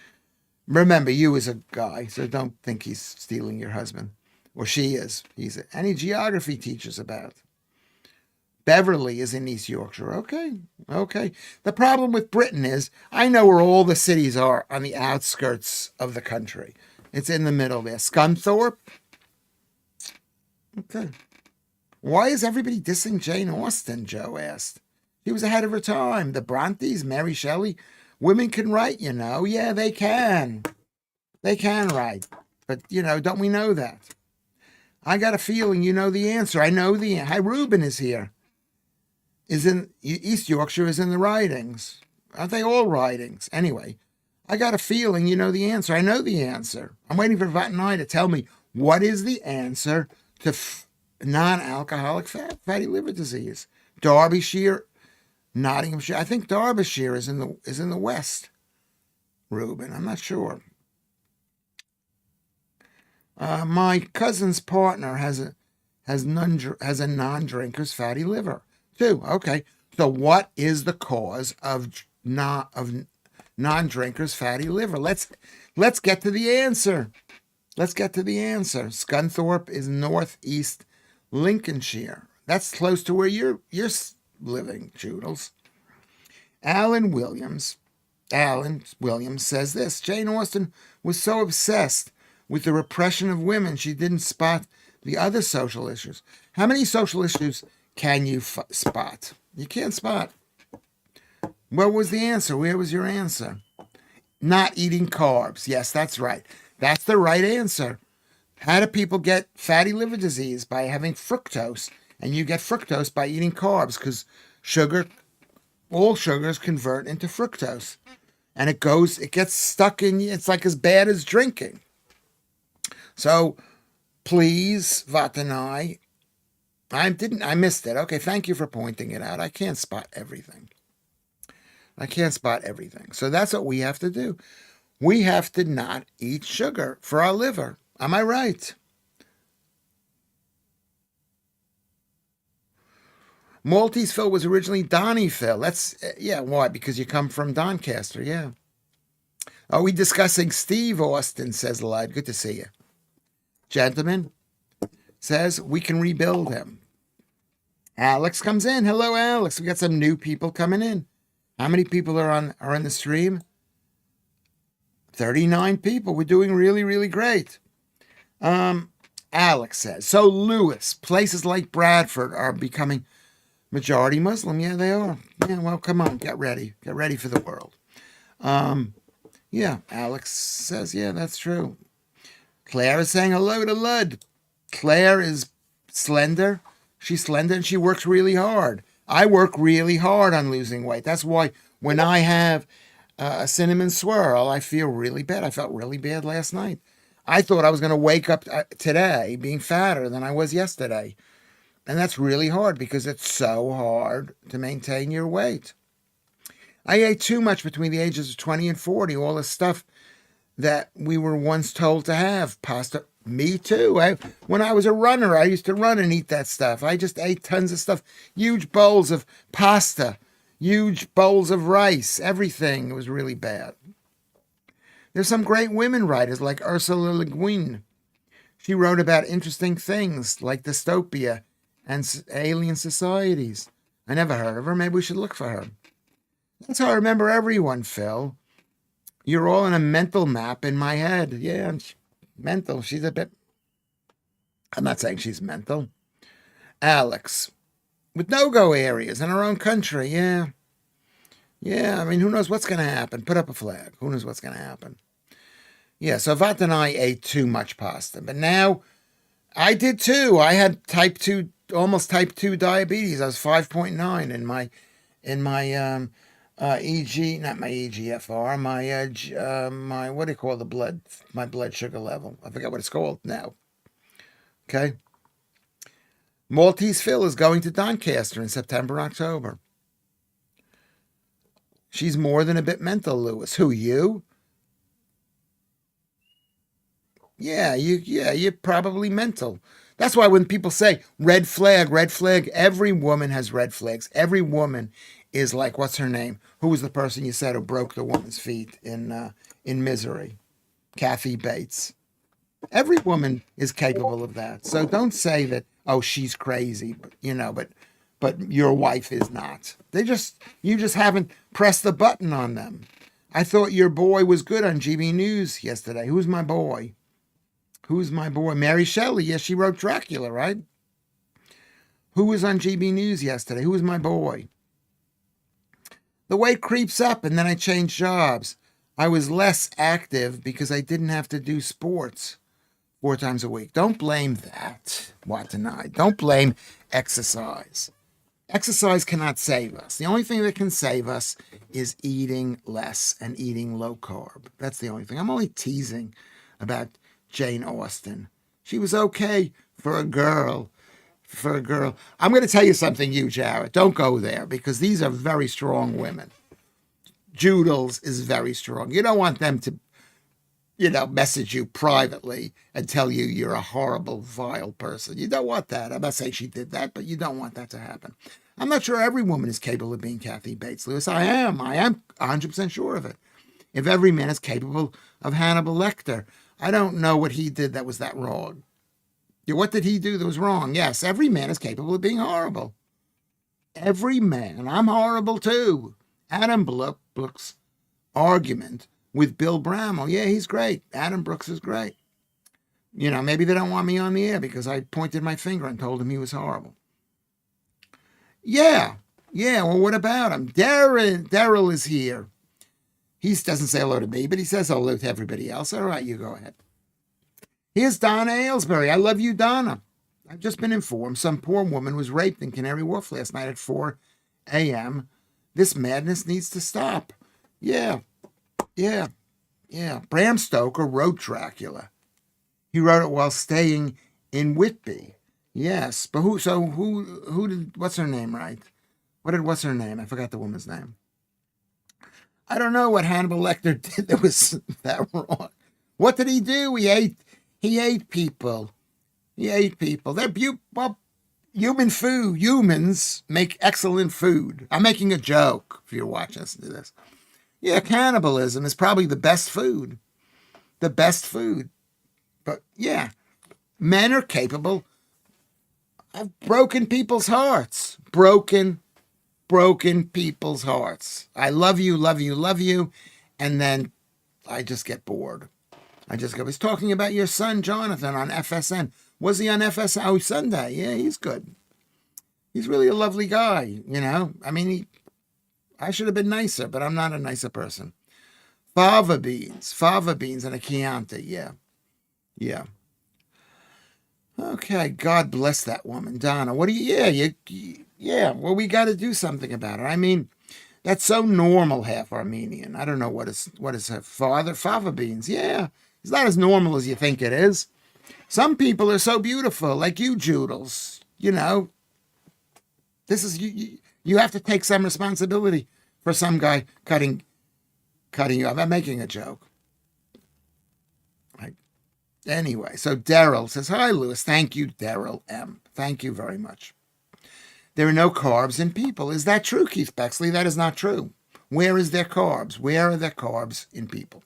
Speaker 1: Remember, you is a guy, so don't think he's stealing your husband. Or she is. Any geography teachers about. Beverly is in East Yorkshire. Okay. The problem with Britain is I know where all the cities are on the outskirts of the country. It's in the middle there. Scunthorpe? Okay. Why is everybody dissing Jane Austen, Joe asked. She was ahead of her time. The Brontes, Mary Shelley, women can write, Yeah, they can. They can write. But, don't we know that? I got a feeling you know the answer. I know the answer. Hi, Reuben is here. East Yorkshire is in the ridings. Aren't they all ridings? Anyway, I got a feeling you know the answer. I know the answer. I'm waiting for Vatanai to tell me what is the answer to non-alcoholic fatty liver disease. Derbyshire, Nottinghamshire. I think Derbyshire is in the west. Reuben, I'm not sure. My cousin's partner has a non-drinker's fatty liver. Too. Okay. So what is the cause of non-drinkers' fatty liver? Let's get to the answer. Let's get to the answer. Scunthorpe is northeast Lincolnshire. That's close to where you're living, Joodles. Alan Williams says this. Jane Austen was so obsessed with the repression of women, she didn't spot the other social issues. How many social issues can you spot? You can't spot. What was the answer? Where was your answer? Not eating carbs. Yes, that's right. That's the right answer. How do people get fatty liver disease? By having fructose. And you get fructose by eating carbs because all sugars convert into fructose. And it gets stuck in you. It's like as bad as drinking. So please, Vatanai, I missed it. Okay, thank you for pointing it out. I can't spot everything. So that's what we have to do. We have to not eat sugar for our liver. Am I right? Maltese Phil was originally Donnie Phil. That's, yeah, why? Because you come from Doncaster, yeah. Are we discussing Steve Austin, says Live. Good to see you. Gentlemen, says we can rebuild him. Alex comes in. Hello, Alex. We got some new people coming in. How many people are on the stream? 39 people. We're doing really, really great. Alex says, so Lewis, places like Bradford are becoming majority Muslim. Yeah, they are. Yeah, well, come on, get ready. Get ready for the world. Yeah, Alex says, yeah, that's true. Claire is saying hello to Lud. Claire is slender. She's slender and she works really hard. I work really hard on losing weight. That's why when I have a cinnamon swirl, I feel really bad. I felt really bad last night. I thought I was going to wake up today being fatter than I was yesterday. And that's really hard because it's so hard to maintain your weight. I ate too much between the ages of 20 and 40, all the stuff that we were once told to have. Pasta. Me too. When I was a runner, I used to run and eat that stuff. I just ate tons of stuff. Huge bowls of pasta, huge bowls of rice, everything. It was really bad. There's some great women writers like Ursula Le Guin. She wrote about interesting things like dystopia and alien societies. I never heard of her. Maybe we should look for her. That's how I remember everyone, Phil. You're all in a mental map in my head. Yeah, mental. She's a bit... I'm not saying she's mental. Alex. With no-go areas in our own country, yeah. Yeah, I mean, who knows what's going to happen? Put up a flag. Who knows what's going to happen? Yeah, so Vat and I ate too much pasta. But now, I did too. I had almost type 2 diabetes. I was 5.9 in my EG, not my EGFR, my what do you call my blood sugar level? I forgot what it's called now. Okay. Maltese Phil is going to Doncaster in September, October. She's more than a bit mental, Lewis. Who, you? Yeah, you're probably mental. That's why when people say red flag, every woman has red flags. Every woman is like, what's her name? Who was the person you said who broke the woman's feet in Misery? Kathy Bates. Every woman is capable of that. So don't say that, oh, she's crazy, but your wife is not. You just haven't pressed the button on them. I thought your boy was good on GB News yesterday. Who's my boy? Mary Shelley. Yes, she wrote Dracula, right? Who was on GB News yesterday? Who was my boy? The weight creeps up and then I changed jobs. I was less active because I didn't have to do sports 4 times a week. Don't blame that, Watanabe. Don't blame exercise. Exercise cannot save us. The only thing that can save us is eating less and eating low carb. That's the only thing. I'm only teasing about Jane Austen. She was okay for a girl. I'm going to tell you something, you, Jarrett. Don't go there because these are very strong women. Joodles is very strong. You don't want them to, message you privately and tell you you're a horrible, vile person. You don't want that. I'm not saying she did that, but you don't want that to happen. I'm not sure every woman is capable of being Kathy Bates, Lewis. I am 100% sure of it. If every man is capable of Hannibal Lecter, I don't know what he did that was that wrong. Yeah, what did he do that was wrong? Yes, every man is capable of being horrible. Every man. I'm horrible too. Adam Brooks' argument with Bill Bramall. Yeah, he's great. Adam Brooks is great. You know, maybe they don't want me on the air because I pointed my finger and told him he was horrible. Yeah. Yeah, well, what about him? Daryl is here. He doesn't say hello to me, but he says hello to everybody else. All right, you go ahead. Here's Donna Aylesbury. I love you, Donna. I've just been informed some poor woman was raped in Canary Wharf last night at 4 a.m. This madness needs to stop. Yeah. Bram Stoker wrote Dracula. He wrote it while staying in Whitby. Yes, but who did, what's her name write? What's her name? I forgot the woman's name. I don't know what Hannibal Lecter did that was that wrong. What did he do? He ate people. He ate people. They're human food. Humans make excellent food. I'm making a joke if you're watching us do this. Yeah, cannibalism is probably the best food. The best food. But yeah, men are capable of broken people's hearts. Broken people's hearts. I love you, love you, love you. And then I just get bored. I was talking about your son, Jonathan, on FSN. Was he on FSN? Oh, Sunday. Yeah, he's good. He's really a lovely guy, you know. I mean, I should have been nicer, but I'm not a nicer person. Fava beans and a Chianti. Yeah. Okay, God bless that woman, Donna. What do you? Yeah. Well, we got to do something about it. I mean, that's so normal, half Armenian. I don't know what is her father. Fava beans. Yeah, it's not as normal as you think it is. Some people are so beautiful, like you, Joodles. You know, this is you have to take some responsibility for some guy cutting you off. I'm making a joke. Anyway, so Daryl says, hi, Lewis. Thank you, Daryl M. Thank you very much. There are no carbs in people. Is that true, Keith Bexley? That is not true. Where is there carbs? Where are there carbs in people?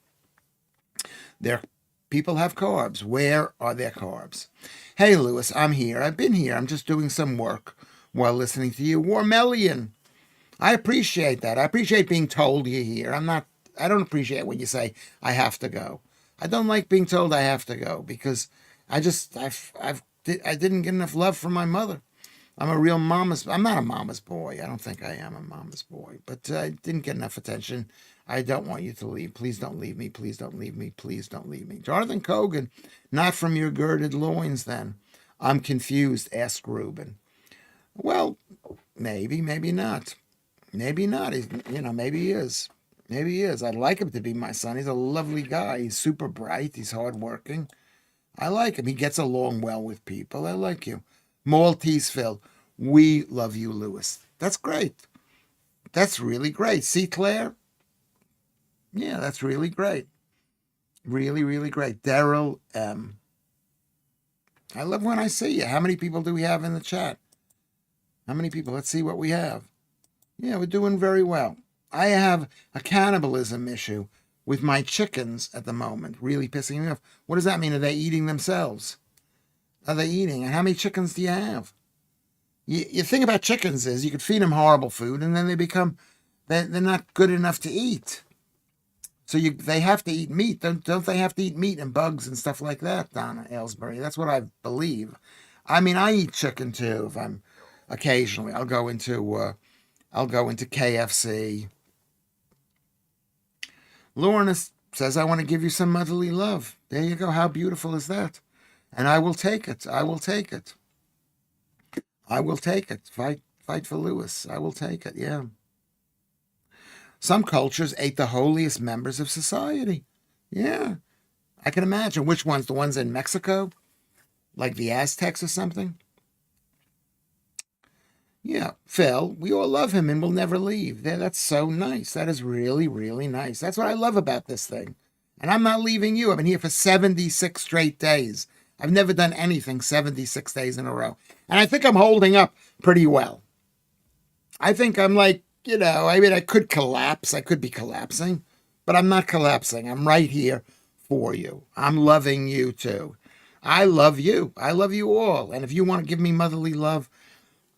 Speaker 1: People have carbs. Where are their carbs? Hey, Lewis, I'm here. I've been here. I'm just doing some work while listening to you. Warmelian. I appreciate that. I appreciate being told you're here. I don't appreciate when you say, I have to go. I don't like being told I have to go because I didn't get enough love from my mother. I'm not a mama's boy. I don't think I am a mama's boy, but I didn't get enough attention. I don't want you to leave. Please don't leave me. Please don't leave me. Please don't leave me. Jonathan Cogan, not from your girded loins then. I'm confused, asked Reuben. Well, maybe not. Maybe not. Maybe he is. Maybe he is. I'd like him to be my son. He's a lovely guy. He's super bright. He's hardworking. I like him. He gets along well with people. I like you. Maltese Phil, we love you, Lewis. That's great. That's really great. See, Claire? Yeah, that's really great. Really, really great. Daryl M. I love when I see you. How many people do we have in the chat? How many people? Let's see what we have. Yeah, we're doing very well. I have a cannibalism issue with my chickens at the moment, really pissing me off. What does that mean? Are they eating themselves? Are they eating? And how many chickens do you have? You think about chickens is you could feed them horrible food and then they're not good enough to eat. So they have to eat meat. Don't they have to eat meat and bugs and stuff like that, Donna Aylesbury? That's what I believe. I mean, I eat chicken too. If I'm occasionally, I'll go into KFC. Lorna says, I want to give you some motherly love. There you go. How beautiful is that? And I will take it. I will take it. Fight for Lewis. I will take it. Yeah. Some cultures ate the holiest members of society. Yeah. I can imagine. Which ones? The ones in Mexico? Like the Aztecs or something? Yeah. Phil, we all love him and we'll never leave. That's so nice. That is really, really nice. That's what I love about this thing. And I'm not leaving you. I've been here for 76 straight days. I've never done anything 76 days in a row. And I think I'm holding up pretty well. I think I'm like, I could collapse. I could be collapsing, but I'm not collapsing. I'm right here for you. I'm loving you too. I love you. I love you all. And if you want to give me motherly love,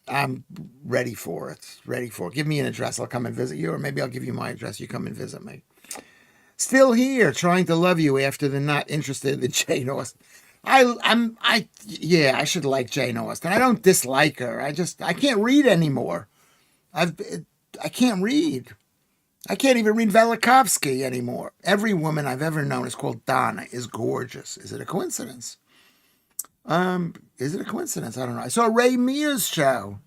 Speaker 1: I'm ready for it. Ready for it. Give me an address. I'll come and visit you, or maybe I'll give you my address. You come and visit me. Still here, trying to love you after the not interested in Jane Austen. Yeah, I should like Jane Austen. I don't dislike her. I can't read anymore. I've, I can't read. I can't even read Velikovsky anymore. Every woman I've ever known is called Donna, is gorgeous. Is it a coincidence? Is it a coincidence? I don't know. I saw Ray Mears' show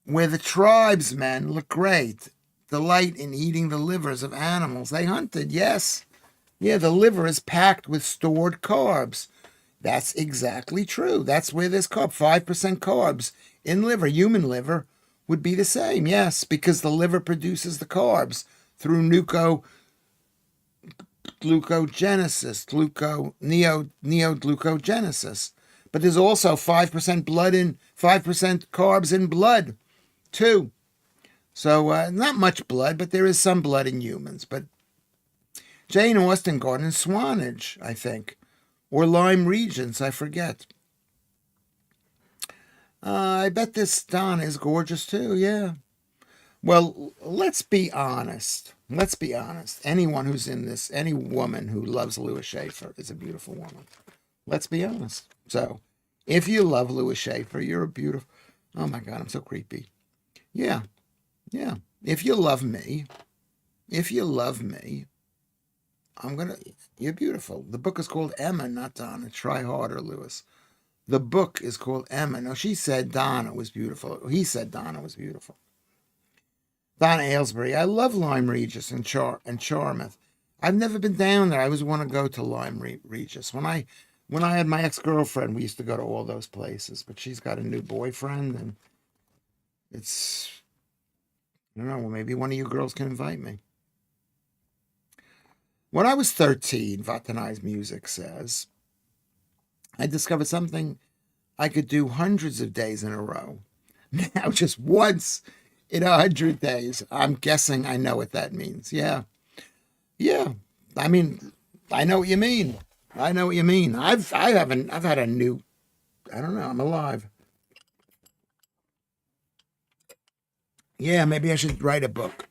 Speaker 1: where the tribesmen look great. Delight in eating the livers of animals they hunted. Yes. Yeah, the liver is packed with stored carbs. That's exactly true. That's where there's 5% carbs in liver. Human liver would be the same. Yes, because the liver produces the carbs through neoglucogenesis. But there's also 5% blood in 5% carbs in blood too. So not much blood, but there is some blood in humans. But Jane Austen Garden and Swanage, I think, or Lyme Regents, I forget. I bet this Donna is gorgeous too. Yeah. Well, let's be honest. Let's be honest. Anyone who's in this, any woman who loves Lewis Schaffer is a beautiful woman. Let's be honest. So, if you love Lewis Schaffer, you're a beautiful. Oh my God, I'm so creepy. Yeah. Yeah. If you love me, you're beautiful. The book is called Emma, not Donna. Try harder, Lewis. The book is called Emma. No, she said Donna was beautiful. He said Donna was beautiful. Donna Aylesbury. I love Lyme Regis and Charmouth. I've never been down there. I always want to go to Lyme Regis. When I had my ex-girlfriend, we used to go to all those places. But she's got a new boyfriend, and it's, I don't know, well, maybe one of you girls can invite me. When I was 13, Vatanai's Music says, I discovered something I could do hundreds of days in a row. Now, just once in 100 days. I'm guessing I know what that means. Yeah. Yeah. I mean, I know what you mean. I know what you mean. I've had a new, I don't know, I'm alive. Yeah, maybe I should write a book.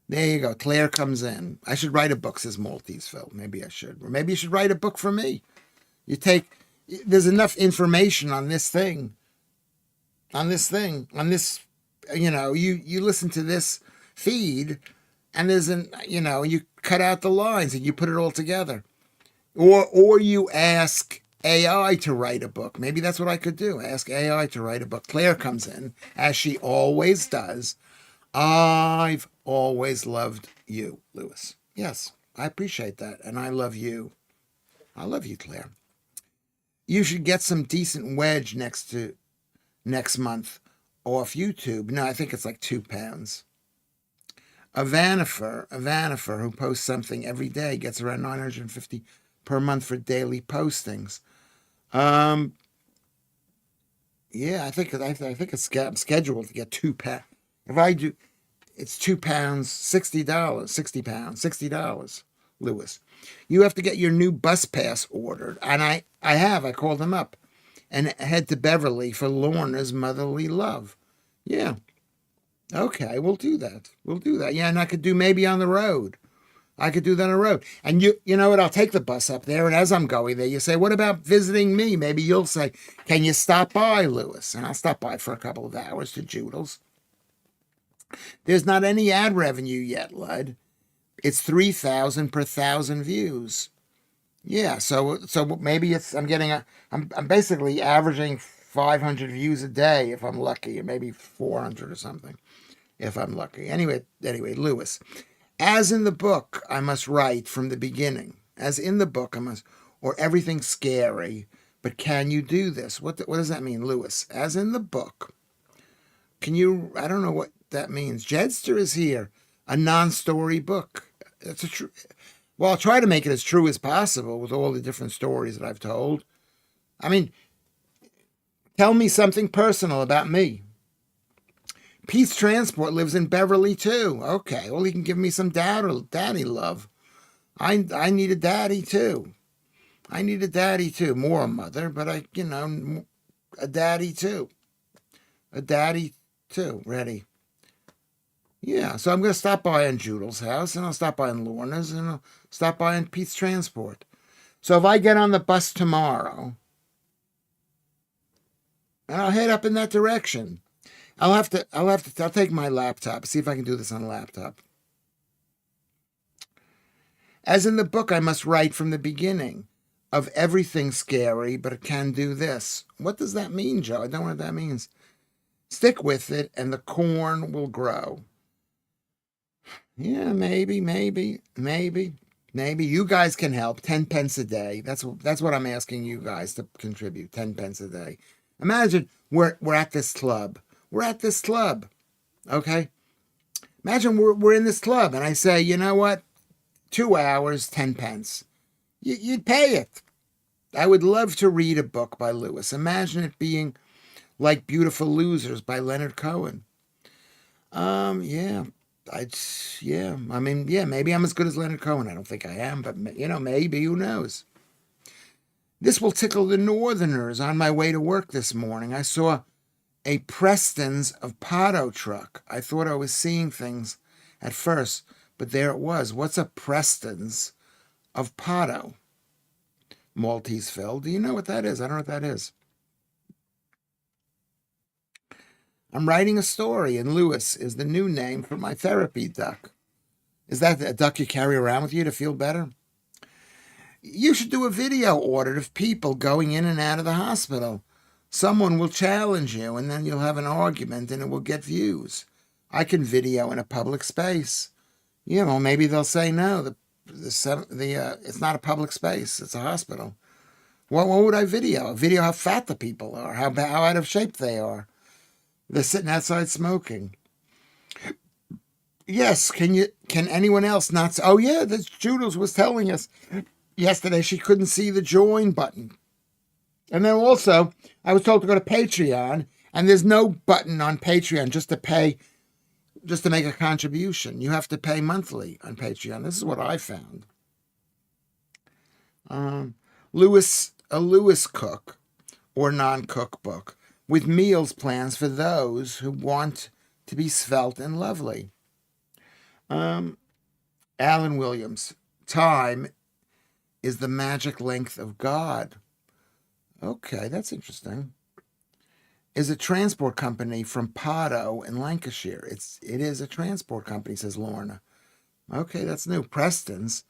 Speaker 1: There you go. Claire comes in. I should write a book, says Malteseville. Maybe I should. Or maybe you should write a book for me. There's enough information on this thing. You listen to this feed, and you cut out the lines and you put it all together. Or you ask AI to write a book. Maybe that's what I could do. Ask AI to write a book. Claire comes in, as she always does. I've always loved you, Lewis. Yes, I appreciate that. And I love you. I love you, Claire. You should get some decent wedge next month off YouTube. No, I think it's like £2. A Vanifer who posts something every day gets around $950 per month for daily postings. Yeah, I think I'm scheduled to get £2. If I do, it's £2, $60, Lewis. You have to get your new bus pass ordered, and I called them up, and head to Beverly for Lorna's motherly love. Yeah. Okay, we'll do that. Yeah, and I could do maybe on the road. I could do that on the road. And you know what? I'll take the bus up there, and as I'm going there, you say, what about visiting me? Maybe you'll say, can you stop by, Lewis? And I'll stop by for a couple of hours to Joodles. There's not any ad revenue yet, Lud. It's 3,000 per 1,000 views. Yeah, so maybe I'm basically averaging 500 views a day if I'm lucky, or maybe 400 or something if I'm lucky. Anyway, Lewis, as in the book, I must write from the beginning. As in the book, or everything's scary. But can you do this? What does that mean, Lewis? As in the book. I don't know what that means. Jedster is here. A non-story book. That's well, I'll try to make it as true as possible with all the different stories that I've told. I mean, tell me something personal about me. Peace Transport lives in Beverly too. Okay, well, he can give me some daddy love. I need a daddy too. I need a daddy too. More a mother, but a daddy too. A daddy too. Ready. Yeah, so I'm going to stop by on Judal's house, and I'll stop by on Lorna's, and I'll stop by on Pete's Transport. So if I get on the bus tomorrow, and I'll head up in that direction. I'll take my laptop, see if I can do this on a laptop. As in the book, I must write from the beginning of everything scary, but it can do this. What does that mean, Joe? I don't know what that means. Stick with it, and the corn will grow. Yeah, maybe. You guys can help. 10 pence a day. That's what I'm asking you guys to contribute. 10 pence a day. Imagine we're at this club. We're at this club. Okay? Imagine we're in this club, and I say, you know what? 2 hours, 10 pence. You'd pay it. I would love to read a book by Lewis. Imagine it being like Beautiful Losers by Leonard Cohen. Yeah. Maybe I'm as good as Leonard Cohen. I don't think I am, but maybe, who knows? This will tickle the Northerners. On my way to work this morning, I saw a Preston's of Pato truck. I thought I was seeing things at first, but there it was. What's a Preston's of Pato? Maltese Phil. Do you know what that is? I don't know what that is. I'm writing a story, and Lewis is the new name for my therapy duck. Is that a duck you carry around with you to feel better? You should do a video audit of people going in and out of the hospital. Someone will challenge you, and then you'll have an argument, and it will get views. I can video in a public space. Maybe they'll say no. It's not a public space. It's a hospital. What would I video? Video how fat the people are, how out of shape they are. They're sitting outside smoking. Yes, can anyone else not? Oh yeah, this Judals was telling us yesterday she couldn't see the join button. And then also, I was told to go to Patreon, and there's no button on Patreon just to make a contribution. You have to pay monthly on Patreon. This is what I found. A Lewis cook or non-cookbook with meals plans for those who want to be svelte and lovely. Alan Williams, time is the magic length of God. Okay, that's interesting. Is a transport company from Pato in Lancashire. It is a transport company, says Lorna. Okay, that's new. Preston's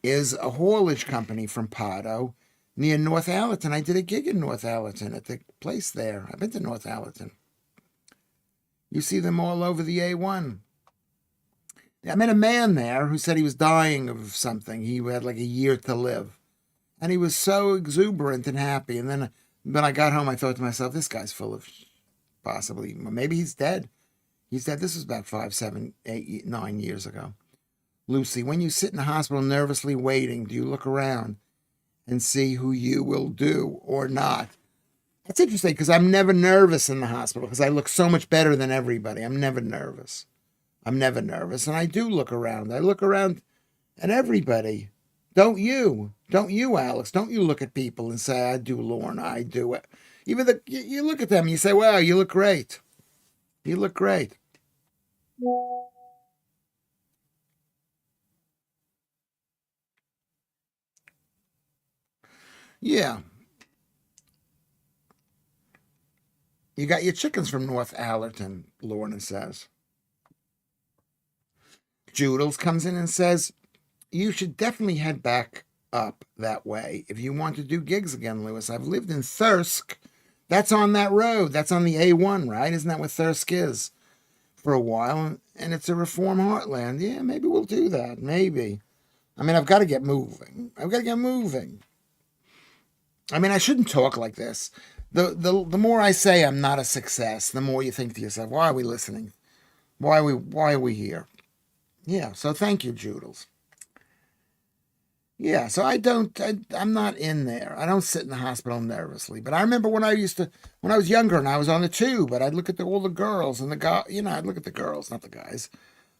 Speaker 1: is a haulage company from Pato near North Allerton. I did a gig in North Allerton at the place there. I've been to North Allerton. You see them all over the A1. I met a man there who said he was dying of something. He had like a year to live. And he was so exuberant and happy. And then when I got home, I thought to myself, this guy's full of possibly, maybe he's dead. He's dead. This was about 5, 7, 8, 9 years ago. Lucy, when you sit in the hospital nervously waiting, do you look around and see who you will do or not? That's interesting because I'm never nervous in the hospital because I look so much better than everybody. I'm never nervous. And I do look around. I look around at everybody. Don't you, Alex? Don't you look at people and say, I do, Lorna, I do it. Even you look at them and you say, wow, you look great. You look great. Yeah. You got your chickens from North Allerton, Lorna says. Judals comes in and says, you should definitely head back up that way if you want to do gigs again, Lewis. I've lived in Thirsk. That's on that road. That's on the A1, right? Isn't that what Thirsk is? For a while, and it's a reform heartland. Yeah, maybe we'll do that. Maybe. I mean, I've got to get moving. I mean, I shouldn't talk like this. The more I say I'm not a success, the more you think to yourself, why are we listening? Why are we here? Yeah, so thank you, Judals. Yeah, so I'm not in there. I don't sit in the hospital nervously. But I remember when I was younger and I was on the tube, but I'd look at all the girls and the guy, I'd look at the girls, not the guys.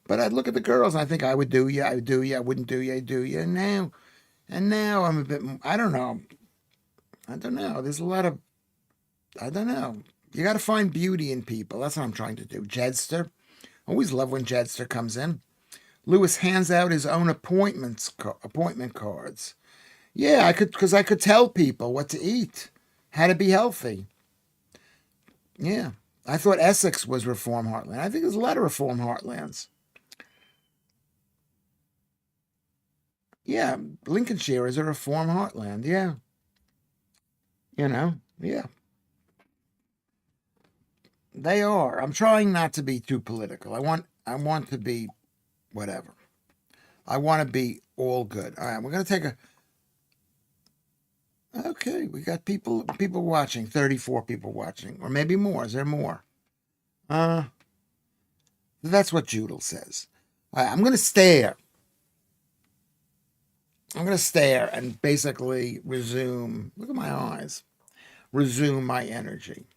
Speaker 1: But I'd look at the girls and I think I would do you, I would do you, I wouldn't do you, I do you. And now I'm a bit, I don't know. I don't know. There's a lot of, I don't know. You got to find beauty in people. That's what I'm trying to do. Jedster. Always love when Jedster comes in. Lewis hands out his own appointment cards. Yeah, because I could tell people what to eat, how to be healthy. Yeah. I thought Essex was Reform Heartland. I think there's a lot of Reform Heartlands. Yeah, Lincolnshire is a Reform Heartland. Yeah. Yeah. They are. I'm trying not to be too political. I want to be whatever. I want to be all good. All right, we're gonna take a. Okay, we got people watching. 34 people watching, or maybe more. Is there more? Uh, that's what Judel says. All right, I'm gonna stare. I'm gonna stare and basically resume. Look at my eyes. Resume my energy.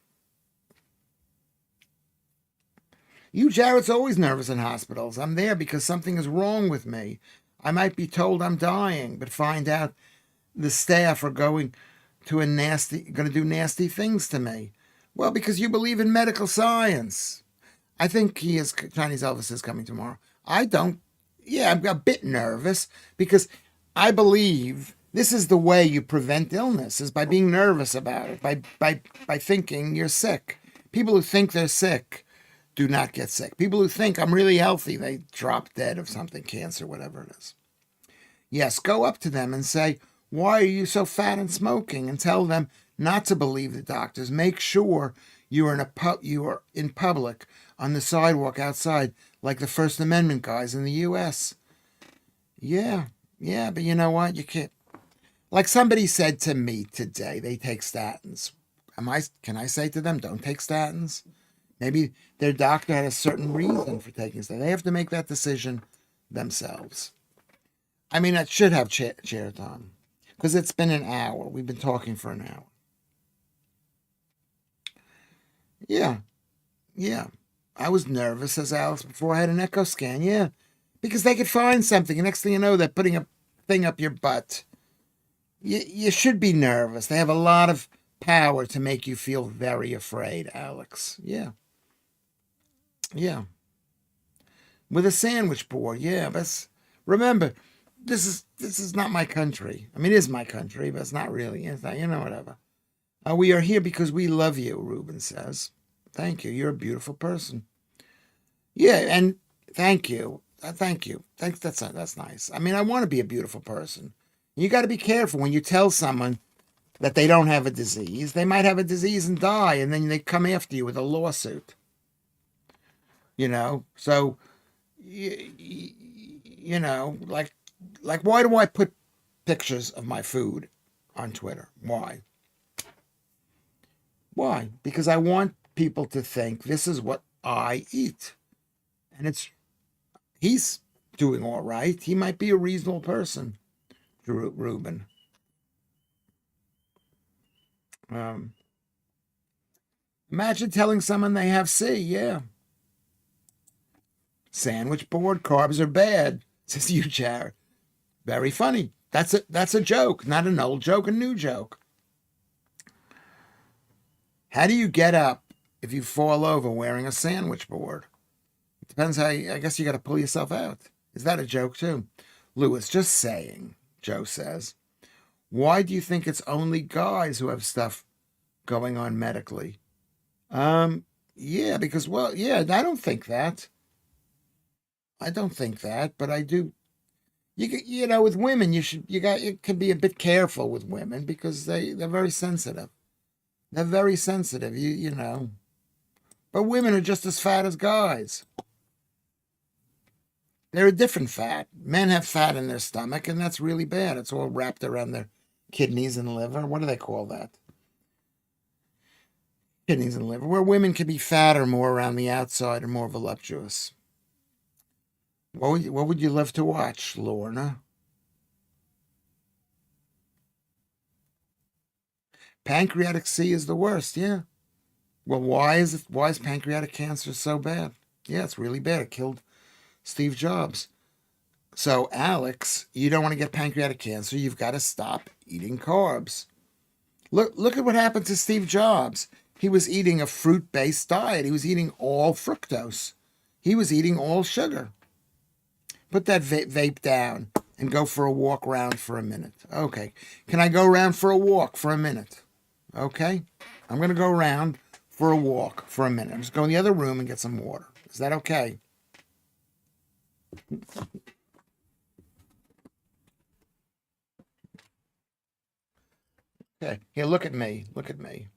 Speaker 1: You, Jared's always nervous in hospitals. I'm there because something is wrong with me. I might be told I'm dying, but find out the staff are going to do nasty things to me. Well, because you believe in medical science. I think Chinese Elvis is coming tomorrow. I don't. Yeah, I'm a bit nervous because I believe this is the way you prevent illness is by being nervous about it, by thinking you're sick. People who think they're sick do not get sick. People who think I'm really healthy, they drop dead of something, cancer, whatever it is. Yes, go up to them and say, why are you so fat and smoking? And tell them not to believe the doctors. Make sure you are in public on the sidewalk outside like the First Amendment guys in the U.S. Yeah, but you know what? You can't. Like somebody said to me today, they take statins. Can I say to them, don't take statins? Maybe their doctor had a certain reason for taking statins. They have to make that decision themselves. I mean, I should have chair time because it's been an hour. We've been talking for an hour. Yeah. I was nervous, says Alex, before I had an echo scan. Yeah, because they could find something. And next thing you know, they're putting a thing up your butt. You should be nervous. They have a lot of power to make you feel very afraid, Alex. Yeah. With a sandwich board. Yeah, but remember, this is not my country. I mean, it is my country, but it's not really. It's not, whatever. We are here because we love you, Ruben says. Thank you. You're a beautiful person. Yeah, and thank you. Thank you. Thanks. That's nice. I mean, I want to be a beautiful person. You got to be careful when you tell someone that they don't have a disease. They might have a disease and die, and then they come after you with a lawsuit. So, like why do I put pictures of my food on Twitter? Why? Because I want people to think this is what I eat. And he's doing all right. He might be a reasonable person, Ruben. Imagine telling someone they have C. Yeah. Sandwich board, carbs are bad, says you, Jared. Very funny. That's a joke, not an old joke, a new joke. How do you get up if you fall over wearing a sandwich board? It depends how I guess you got to pull yourself out. Is that a joke too? Lewis, just saying, Joe says. Why do you think it's only guys who have stuff going on medically? Yeah, because, I don't think that. But I do. With women, you can be a bit careful with women because they're very sensitive. They're very sensitive, But women are just as fat as guys. They're a different fat. Men have fat in their stomach, and that's really bad. It's all wrapped around their kidneys and liver. What do they call that? Kidneys and liver. Where women can be fatter, more around the outside, or more voluptuous. What would you love to watch, Lorna? Pancreatic C is the worst, yeah. Well, why is pancreatic cancer so bad? Yeah, it's really bad. It killed Steve Jobs. So, Alex, you don't want to get pancreatic cancer. You've got to stop eating carbs. Look at what happened to Steve Jobs. He was eating a fruit-based diet. He was eating all fructose. He was eating all sugar. Put that vape down and go for a walk around for a minute. Okay. Can I go around for a walk for a minute? Okay. I'm going to go around for a walk for a minute. I'm just going to the other room and get some water. Is that okay? Okay. Here, look at me. Look at me.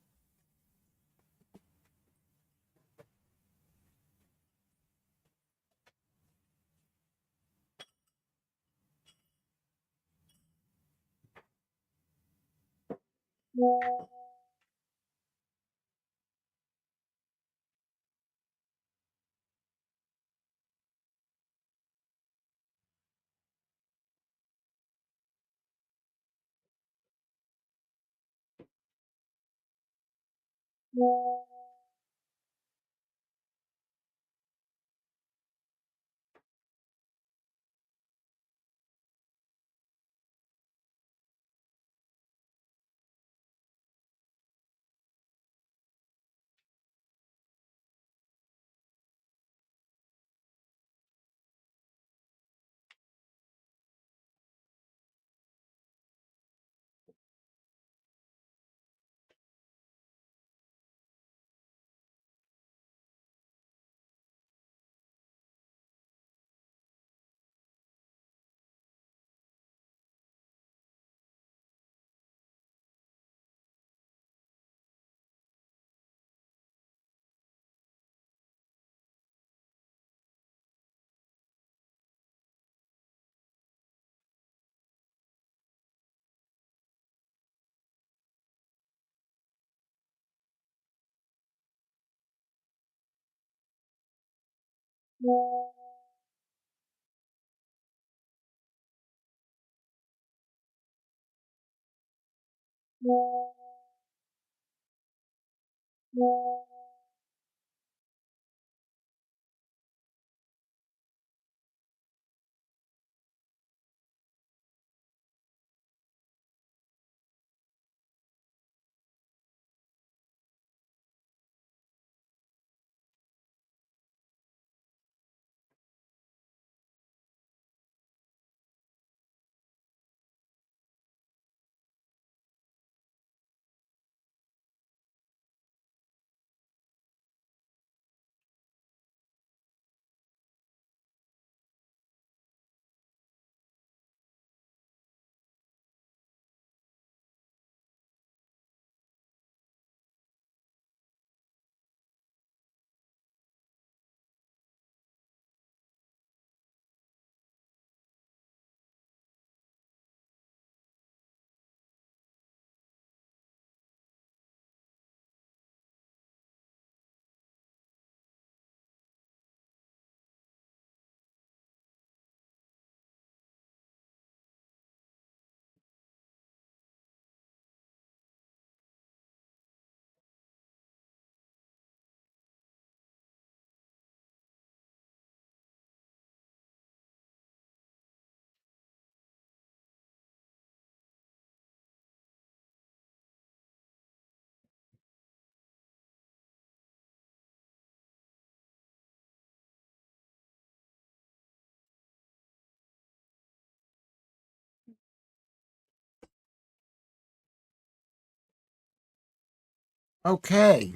Speaker 1: Okay.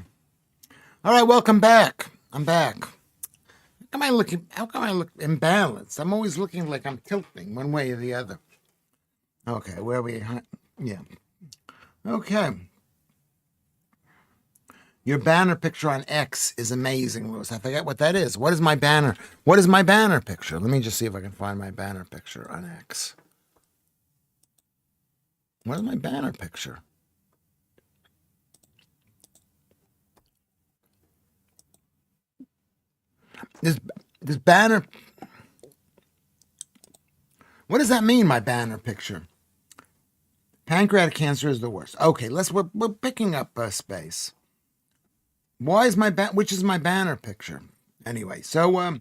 Speaker 1: All right, welcome back. I'm back. How come I look imbalanced? I'm always looking like I'm tilting one way or the other. Okay, where are we? Yeah. Okay. Your banner picture on X is amazing, Lewis. I forget what that is. What is my banner? What is my banner picture? Let me just see if I can find my banner picture on X. What is my banner picture? This banner. What does that mean, my banner picture? Pancreatic cancer is the worst. Okay, we're picking up space. Why is which is my banner picture? Anyway, so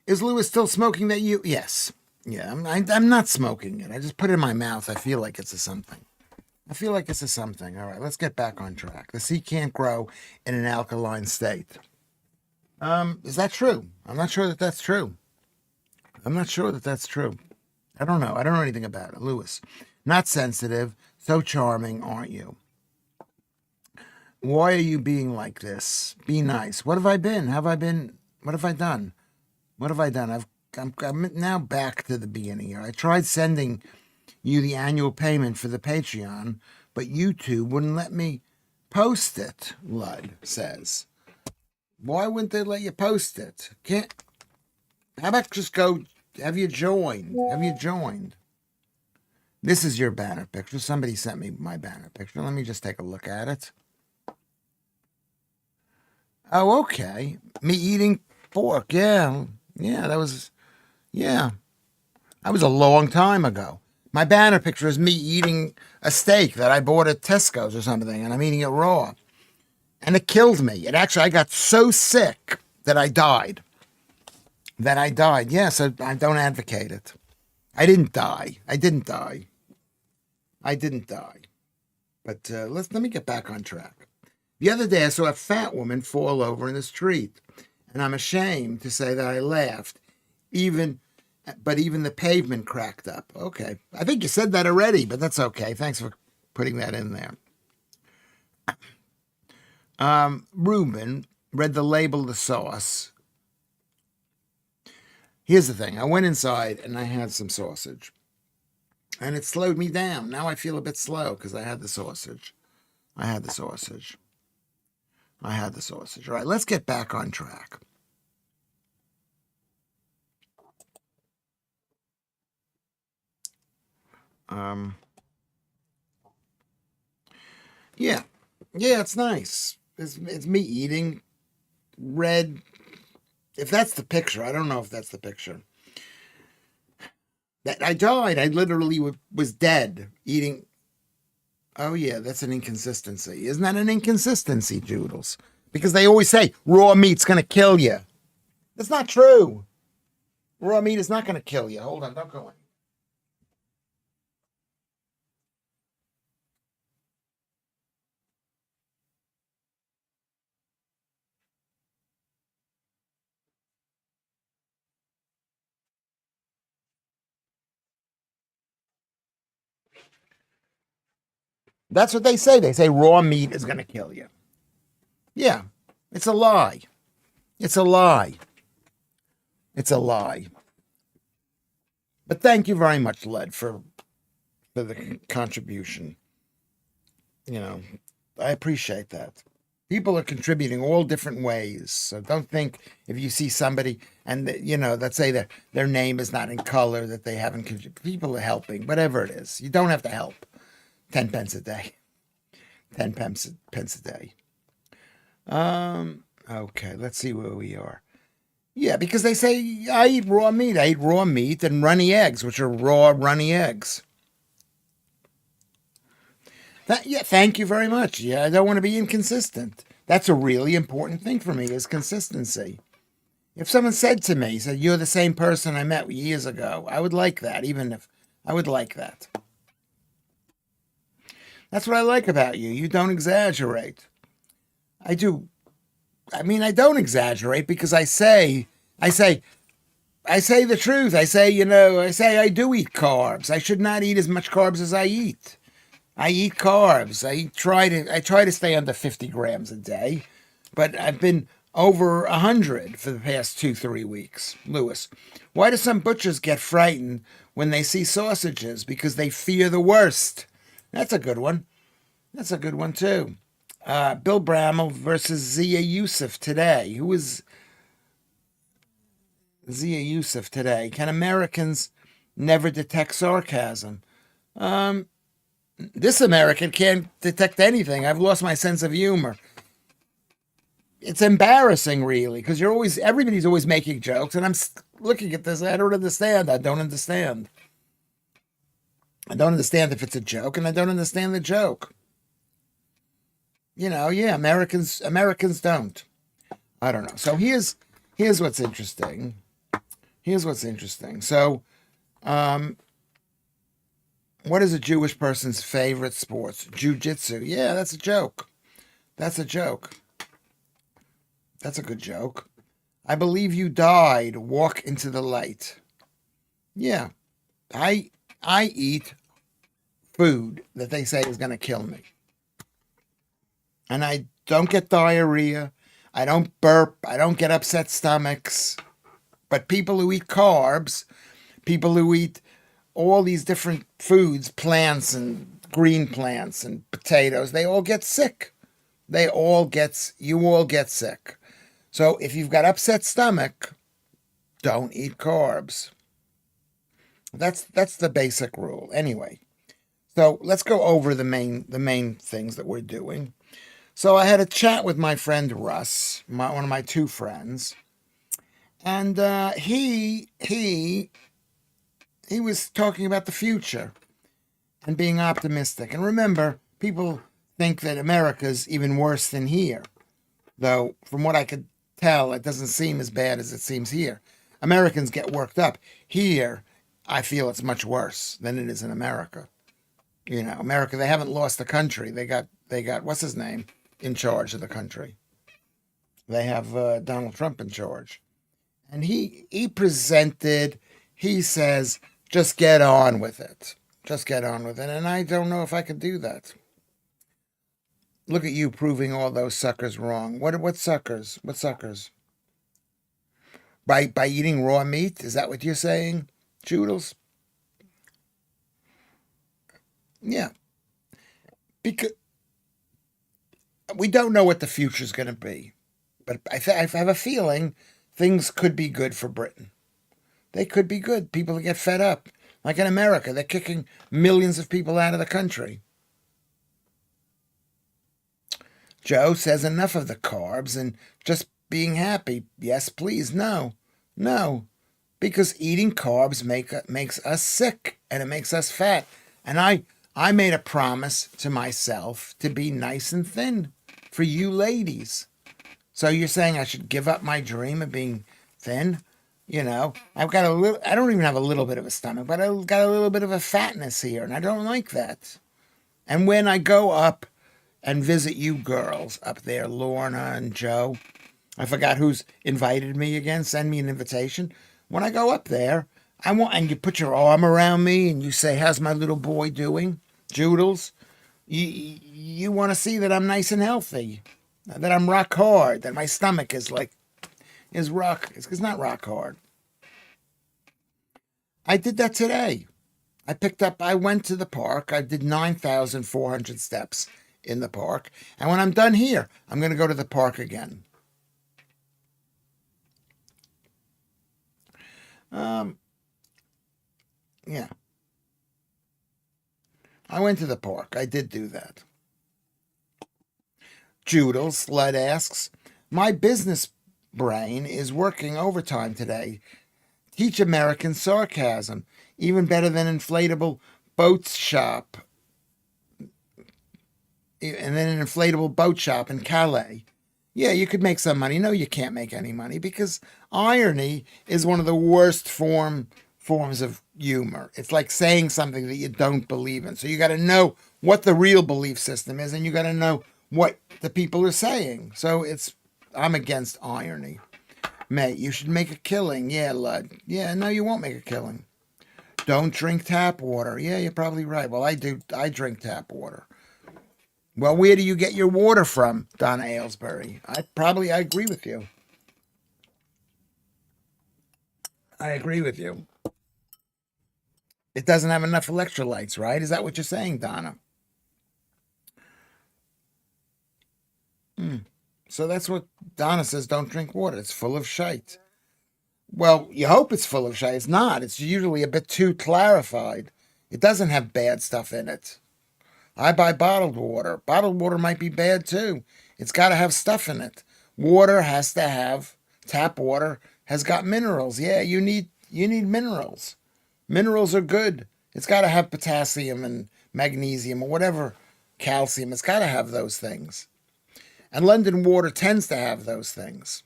Speaker 1: Is Lewis still smoking that you? Yes. Yeah, I'm not smoking it. I just put it in my mouth. I feel like it's a something. I feel like it's a something. All right, let's get back on track. The seed can't grow in an alkaline state. Is that true? I'm not sure that that's true. I'm not sure that that's true. I don't know. I don't know anything about it. Lewis, not sensitive, so charming, aren't you? Why are you being like this? Be nice. What have I been? Have I been? What have I done? What have I done? I'm now back to the beginning here. I tried sending you the annual payment for the Patreon, but YouTube wouldn't let me post it, Lud says. Why wouldn't they let you post it? Can't. How about just go, have you joined? Have you joined? This is your banner picture. Somebody sent me my banner picture. Let me just take a look at it. Oh, okay. Me eating pork. Yeah. Yeah, that was a long time ago. My banner picture is me eating a steak that I bought at Tesco's or something, and I'm eating it raw. And it killed me. I got so sick that I died. Yes, I don't advocate it. I didn't die. But let me get back on track. The other day, I saw a fat woman fall over in the street, and I'm ashamed to say that I laughed, but even the pavement cracked up. Okay, I think you said that already, but that's okay. Thanks for putting that in there. Reuben read the label of the sauce. Here's the thing. I went inside and I had some sausage, and it slowed me down. Now I feel a bit slow because I had the sausage. All right, let's get back on track. Yeah, it's nice. It's me eating red. If that's the picture, I don't know if that's the picture. That I died. I literally was dead eating. Oh yeah, that's an inconsistency. Isn't that an inconsistency, Joodles? Because they always say raw meat's going to kill you. That's not true. Raw meat is not going to kill you. Hold on, don't go in. That's what they say. They say raw meat is going to kill you. Yeah, it's a lie. It's a lie. But thank you very much, Led, for the contribution. I appreciate that. People are contributing all different ways. So don't think if you see somebody and, let's say that their name is not in color, that they haven't contributed. People are helping, whatever it is. You don't have to help. 10 pence a day. 10 pence a day. Okay, let's see where we are. Yeah, because they say I eat raw meat. I eat raw meat and runny eggs, which are raw runny eggs. Thank you very much. Yeah, I don't want to be inconsistent. That's a really important thing for me is consistency. If someone said to me, you're the same person I met years ago, I would like that, I would like that. That's what I like about you. You don't exaggerate. I do. I mean, I don't exaggerate because I say the truth. I say I do eat carbs. I should not eat as much carbs as I eat. I eat carbs. I try to stay under 50 grams a day, but I've been over 100 for the past 2-3 weeks. Lewis, why do some butchers get frightened when they see sausages? Because they fear the worst. That's a good one. That's a good one too. Bill Bramall versus Zia Yusuf today. Who is Zia Yusuf today? Can Americans never detect sarcasm? This American can't detect anything. I've lost my sense of humor. It's embarrassing, really, because everybody's always making jokes, and I'm looking at this. I don't understand. I don't understand if it's a joke, and I don't understand the joke. Americans don't. I don't know. So here's what's interesting. Here's what's interesting. So, what is a Jewish person's favorite sports? Jiu-jitsu. Yeah, that's a joke. That's a joke. That's a good joke. I believe you died. Walk into the light. Yeah, I I eat food that they say is going to kill me. And I don't get diarrhea. I don't burp. I don't get upset stomachs. But people who eat carbs, people who eat all these different foods, plants and green plants and potatoes, they all get sick. You all get sick. So if you've got upset stomach, don't eat carbs. That's the basic rule. Anyway, so let's go over the main things that we're doing. So I had a chat with my friend Russ, one of my two friends, and he was talking about the future and being optimistic. And remember, people think that America's even worse than here, though from what I could tell, it doesn't seem as bad as it seems here. Americans get worked up. Here, I feel it's much worse than it is in America. You know, America, they haven't lost the country. They got what's his name in charge of the country. They have Donald Trump in charge, and he presented. He says, "Just get on with it. Just get on with it." And I don't know if I could do that. Look at you proving all those suckers wrong. What suckers? What suckers? By eating raw meat? Is that what you're saying, Joodles? Yeah, because we don't know what the future's going to be, but I have a feeling things could be good for Britain. They could be good. People get fed up. Like in America, they're kicking millions of people out of the country. Joe says enough of the carbs and just being happy. Yes, please. No, no, because eating carbs makes us sick and it makes us fat. And I made a promise to myself to be nice and thin for you ladies. So you're saying I should give up my dream of being thin? You know, I've got a little, I don't even have a little bit of a stomach, but I've got a little bit of a fatness here, and I don't like that. And when I go up and visit you girls up there, Lorna and Joe, I forgot who's invited me again, send me an invitation. When I go up there, and you put your arm around me and you say, "How's my little boy doing?" Joodles, you want to see that I'm nice and healthy, that I'm rock hard, that my stomach it's not rock hard. I did that today. I went to the park. I did 9,400 steps in the park. And when I'm done here, I'm going to go to the park again. Um, yeah, I went to the park. I did do that. Joodle Sled asks, my business brain is working overtime today. Teach American sarcasm, even better than inflatable boats shop, and then an inflatable boat shop in Calais. Yeah, you could make some money. No, you can't make any money because irony is one of the worst forms of humor. It's like saying something that you don't believe in. So you got to know what the real belief system is, and you got to know what the people are saying. So I'm against irony. Mate, you should make a killing. Yeah, Lud. Yeah, no, you won't make a killing. Don't drink tap water. Yeah, you're probably right. Well, I do. I drink tap water. Well, where do you get your water from, Donna Aylesbury? I agree with you. I agree with you. It doesn't have enough electrolytes, right? Is that what you're saying, Donna? Hmm. So that's what Donna says. Don't drink water. It's full of shite. Well, you hope it's full of shite. It's not. It's usually a bit too clarified. It doesn't have bad stuff in it. I buy bottled water. Bottled water might be bad too. It's got to have stuff in it. Water has to have tap water has got minerals. Yeah, you need minerals. Minerals are good. It's got to have potassium and magnesium or whatever, calcium. It's got to have those things. And London water tends to have those things.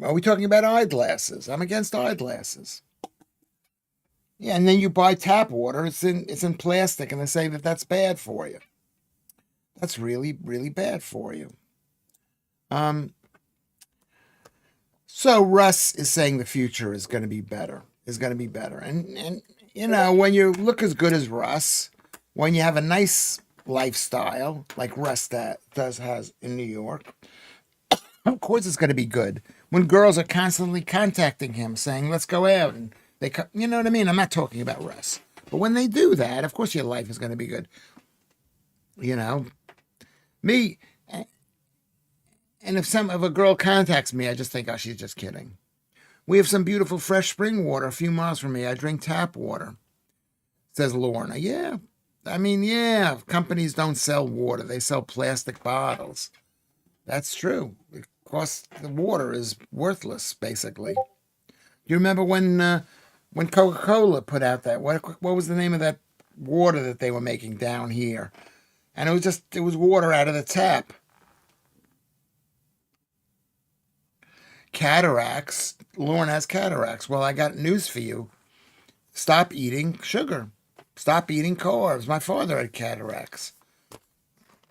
Speaker 1: Are we talking about eyeglasses? I'm against eyeglasses. Yeah, and then you buy tap water. It's in plastic, and they say that that's bad for you. That's really, really bad for you. Um, so Russ is saying the future is going to be better. Is going to be better, and when you look as good as Russ, when you have a nice lifestyle like Russ that has in New York, of course it's going to be good. When girls are constantly contacting him saying, "Let's go out," and you know what I mean. I'm not talking about Russ, but when they do that, of course your life is going to be good. You know, me, and if a girl contacts me, I just think, oh, she's just kidding. We have some beautiful fresh spring water a few miles from me. I drink tap water, says Lorna. Yeah, I mean, yeah, companies don't sell water; they sell plastic bottles. That's true. It costs, the water is worthless, basically. Do you remember when Coca-Cola put out that what was the name of that water that they were making down here? And it was water out of the tap. Cataracts. Lauren has cataracts. Well, I got news for you. Stop eating sugar. Stop eating carbs. My father had cataracts.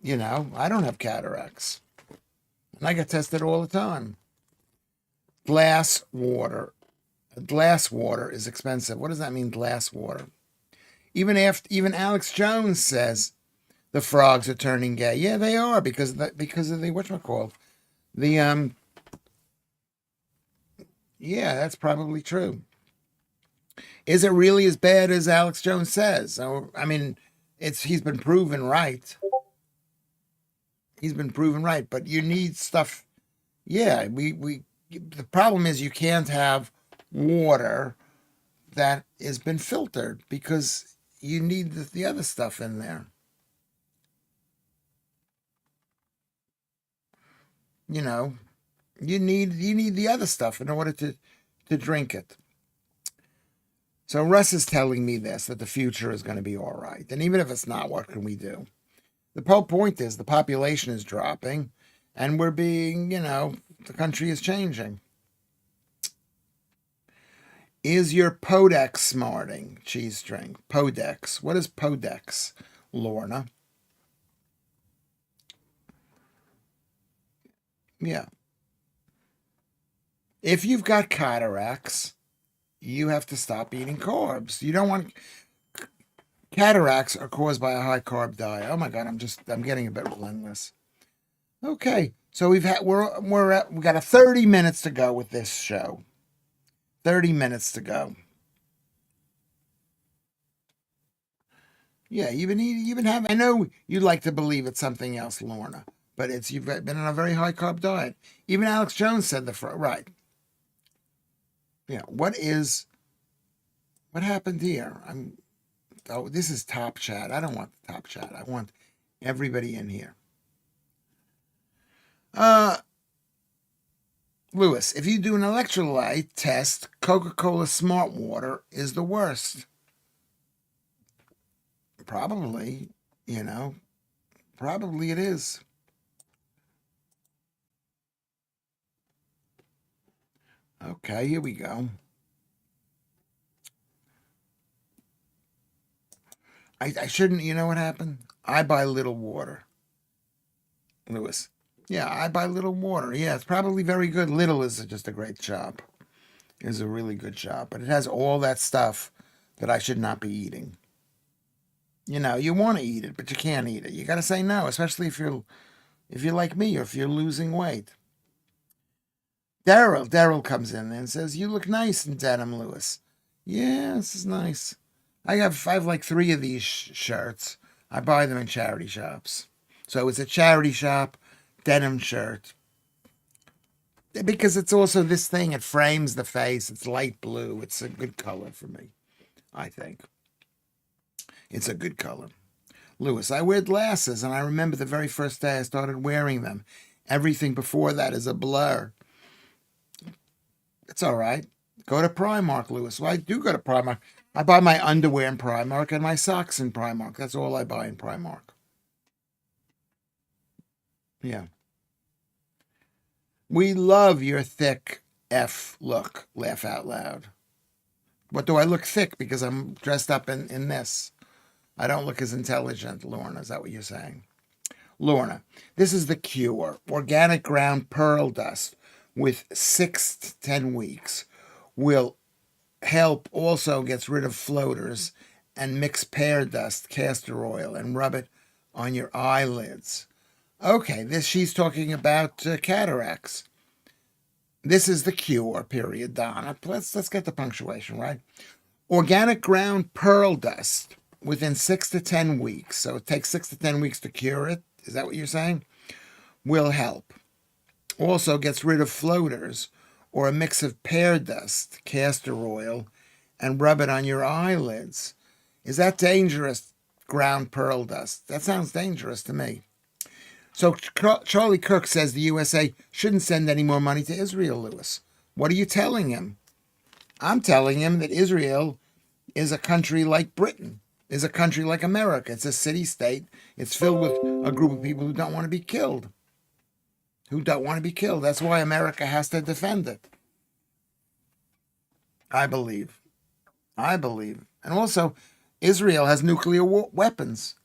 Speaker 1: I don't have cataracts. And I get tested all the time. Glass water. Glass water is expensive. What does that mean, glass water? Even Alex Jones says the frogs are turning gay. Yeah, they are because of the whatchamacallit. The yeah, that's probably true. Is it really as bad as Alex Jones says? I mean, he's been proven right. He's been proven right, but you need stuff. Yeah, the problem is you can't have water that has been filtered because you need the other stuff in there. You need the other stuff in order to drink it. So Russ is telling me that the future is going to be all right. And even if it's not, what can we do? The whole point is the population is dropping and the country is changing. Is your Podex smarting? Cheese string. Podex. What is Podex, Lorna? Yeah. If you've got cataracts, you have to stop eating carbs. You don't want cataracts are caused by a high carb diet. Oh my God, I'm getting a bit relentless. Okay, so we got 30 minutes to go with this show. 30 minutes to go. Yeah, you've been having. I know you'd like to believe it's something else, Lorna, but you've been on a very high carb diet. Even Alex Jones said right. Yeah, what happened here? This is top chat. I don't want the top chat. I want everybody in here. Lewis, if you do an electrolyte test, Coca-Cola Smart Water is the worst. Probably, probably it is. Okay, here we go. I shouldn't, you know what happened? I buy little water. Lewis. Yeah, I buy little water. Yeah, it's probably very good. Little is just a great shop. It's a really good shop. But it has all that stuff that I should not be eating. You want to eat it, but you can't eat it. You got to say no, especially if you're like me or if you're losing weight. Daryl comes in and says, "You look nice in denim, Lewis." Yeah, this is nice. I have like 3 of these shirts. I buy them in charity shops. So it's a charity shop denim shirt. Because it's also this thing, it frames the face. It's light blue. It's a good color for me, I think. It's a good color. Lewis, I wear glasses, and I remember the very first day I started wearing them. Everything before that is a blur. It's all right. Go to Primark, Lewis. Well, I do go to Primark. I buy my underwear in Primark and my socks in Primark. That's all I buy in Primark. Yeah. We love your thick F look? Laugh out loud. What do I look thick because I'm dressed up in this? I don't look as intelligent, Lorna. Is that what you're saying? Lorna, this is the cure. Organic ground pearl dust with 6 to 10 weeks will help, also gets rid of floaters, and mix pear dust, castor oil, and rub it on your eyelids. Okay, this she's talking about cataracts. This is the cure, period, Donna. Let's get the punctuation right. Organic ground pearl dust within 6 to 10 weeks. So it takes 6 to 10 weeks to cure it. Is that what you're saying? Will help. Also gets rid of floaters or a mix of pear dust, castor oil, and rub it on your eyelids. Is that dangerous, ground pearl dust? That sounds dangerous to me. So Charlie Kirk says the USA shouldn't send any more money to Israel, Lewis. What are you telling him? I'm telling him that Israel is a country like Britain, is a country like America. It's a city-state. It's filled with a group of people who don't want to be killed. That's why America has to defend it. I believe. And also, Israel has nuclear weapons.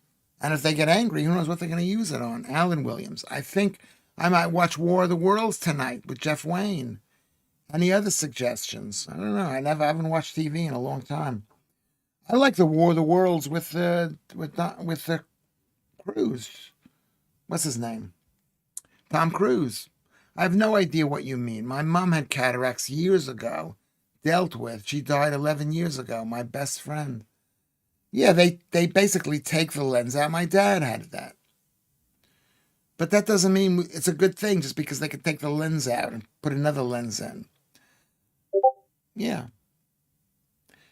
Speaker 1: And if they get angry, who knows what they're going to use it on? Alan Williams. I think I might watch War of the Worlds tonight with Jeff Wayne. Any other suggestions? I don't know. I haven't watched TV in a long time. I like the War of the Worlds with Cruise. What's his name? Tom Cruise. I have no idea what you mean. My mom had cataracts years ago. Dealt with. She died 11 years ago. My best friend. Yeah, they basically take the lens out. My dad had that. But that doesn't mean it's a good thing just because they can take the lens out and put another lens in. Yeah.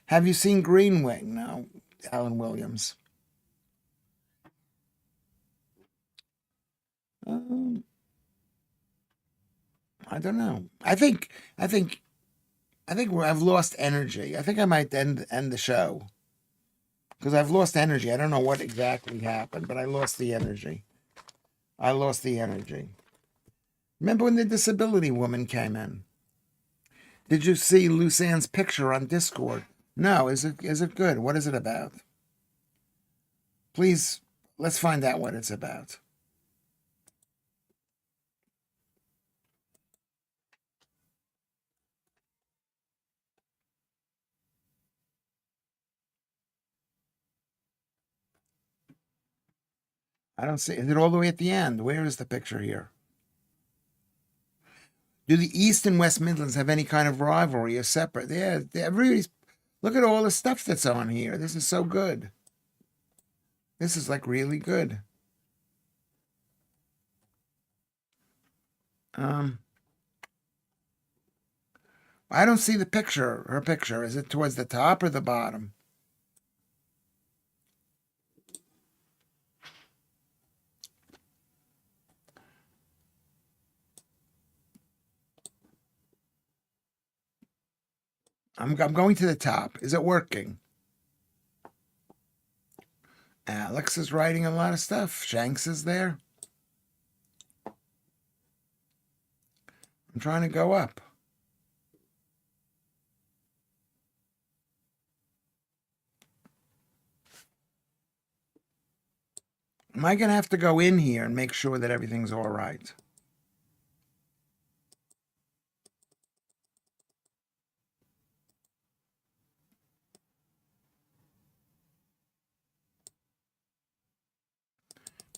Speaker 1: Have you seen Green Wing? No, Alan Williams. I don't know. I've lost energy. I think I might end the show because I've lost energy. I don't know what exactly happened, but I lost the energy. Remember when the disability woman came in? Did you see Lucianne's picture on Discord? No. Is it good? What is it about? Please, let's find out what it's about. I don't see. Is it all the way at the end? Where is the picture here? Do the East and West Midlands have any kind of rivalry or separate? Yeah, everybody's. Look at all the stuff that's on here. This is so good. This is like really good. I don't see the picture. Her picture. Is it towards the top or the bottom? I'm going to the top. Is it working? Alex is writing a lot of stuff. Shanks is there. I'm trying to go up. Am I going to have to go in here and make sure that everything's all right?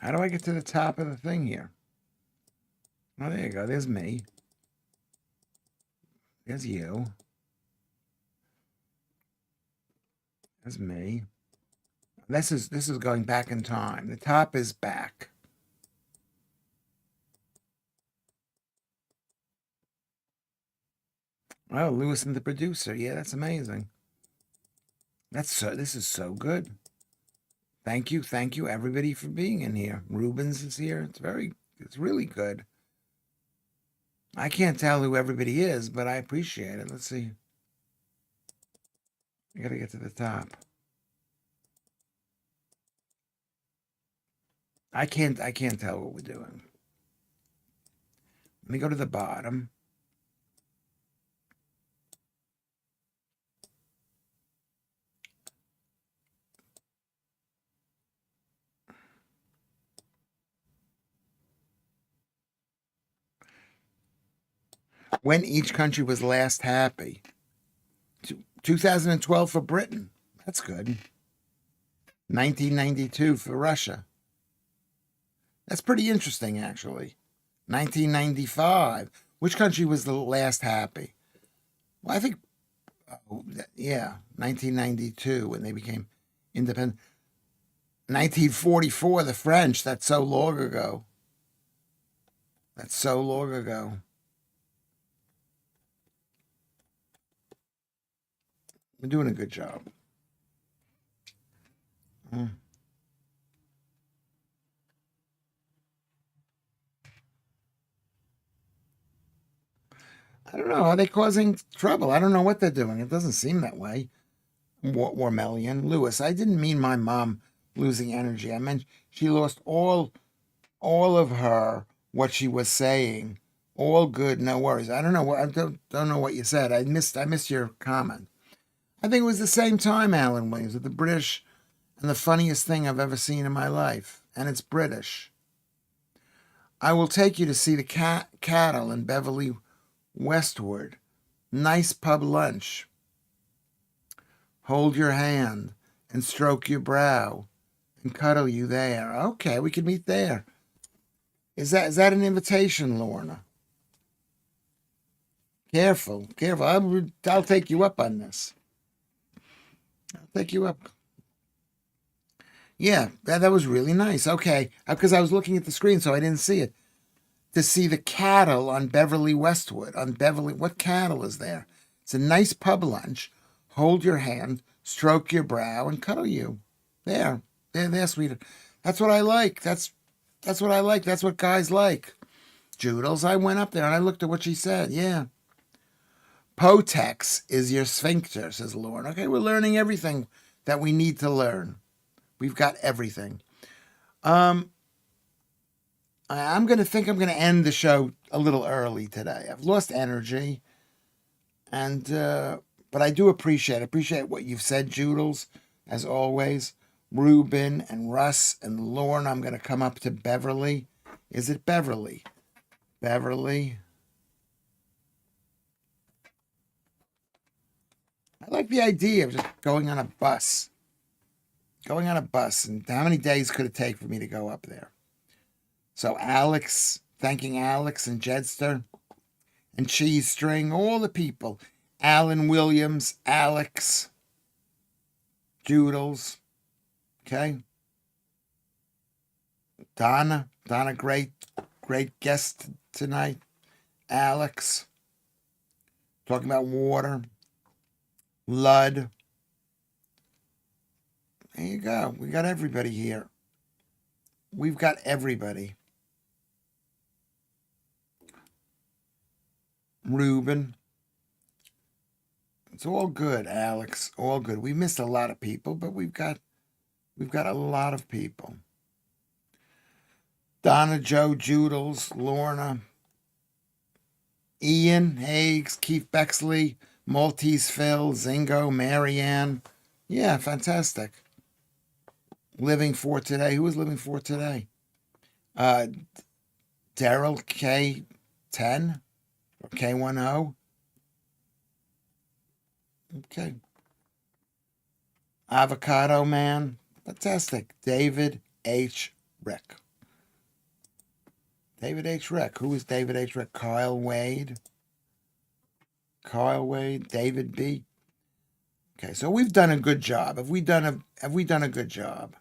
Speaker 1: How do I get to the top of the thing here? Oh, there you go. There's me. There's you. There's me. This is going back in time. The top is back. Oh, Lewis and the producer. Yeah, that's amazing. This is so good. Thank you, everybody, for being in here. Rubens is here. It's really good. I can't tell who everybody is, but I appreciate it. Let's see. I gotta get to the top. I can't tell what we're doing. Let me go to the bottom. When each country was last happy. 2012 for Britain. That's good. 1992 for Russia. That's pretty interesting, actually. 1995. Which country was the last happy? Well, I think, 1992 when they became independent. 1944, the French. That's so long ago. That's so long ago. We're doing a good job. I don't know. Are they causing trouble? I don't know what they're doing. It doesn't seem that way. Warmelian. Lewis, I didn't mean my mom losing energy. I meant she lost all of her what she was saying. All good, no worries. I don't know what I don't know what you said. I missed your comment. I think it was the same time, Alan Williams, with the British, and the funniest thing I've ever seen in my life, and it's British. I will take you to see the cattle in Beverly Westwood. Nice pub lunch. Hold your hand and stroke your brow and cuddle you there. Okay, we can meet there. Is that an invitation, Lorna? Careful, careful. I'll take you up on this. I'll take you up. Yeah, that was really nice. Okay, because I was looking at the screen, so I didn't see it. To see the cattle on Beverly Westwood. What cattle is there? It's a nice pub lunch. Hold your hand, stroke your brow, and cuddle you. There, sweetie. That's what I like. That's what I like. That's what guys like. Joodles, I went up there and I looked at what she said. Yeah. Potex is your sphincter, says Lauren. Okay, we're learning everything that we need to learn. We've got everything. I'm going to end the show a little early today. I've lost energy, and but I do appreciate what you've said, Joodles, as always. Ruben and Russ and Lauren. I'm going to come up to Beverly. Is it Beverly? Beverly. I like the idea of just going on a bus. Going on a bus, and how many days could it take for me to go up there? So Alex, thanking Alex and Jedster and Cheese String, all the people. Alan Williams, Alex, Doodles, okay? Donna, great guest tonight. Alex, talking about water. Lud. There you go. We got everybody here. We've got everybody. Ruben. It's all good, Alex. All good. We missed a lot of people, but we've got a lot of people. Donna, Joe, Joodles, Lorna, Ian, Hagues, Keith Bexley, Maltese Phil, Zingo, Marianne. Yeah, fantastic. Living for today. Who was living for today? Daryl K10 or K10. Okay. Avocado Man. Fantastic. David H. Rick. David H. Rick. Who is David H. Rick? Kyle Wade. David B. Okay, so we've done a good job. Have we done a good job?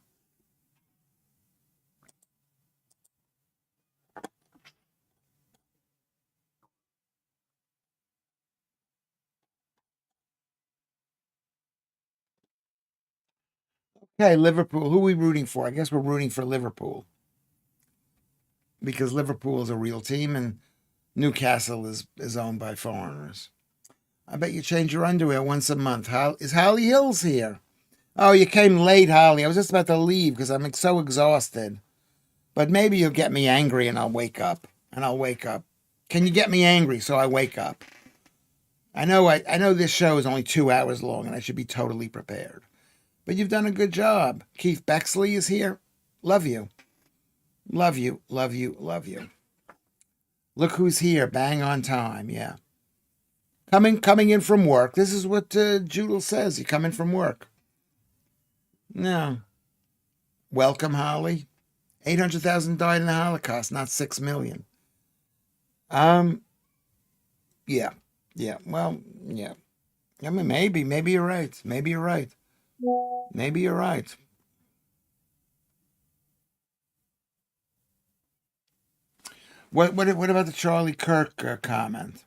Speaker 1: Okay, Liverpool. Who are we rooting for? I guess we're rooting for Liverpool. Because Liverpool is a real team and Newcastle is owned by foreigners. I bet you change your underwear once a month. Is Holly Hills here? Oh, you came late, Holly. I was just about to leave because I'm so exhausted. But maybe you'll get me angry and I'll wake up. Can you get me angry so I wake up? I know this show is only 2 hours long and I should be totally prepared. But you've done a good job. Keith Bexley is here. Love you. Love you. Look who's here. Bang on time. Yeah. Coming in from work. This is what Judel says. You come in from work. No. Welcome, Holly. 800,000 died in the Holocaust, not 6 million. Um, yeah. Yeah. Well, yeah. I mean, maybe you're right. Maybe you're right. Maybe you're right. What about the Charlie Kirk comment?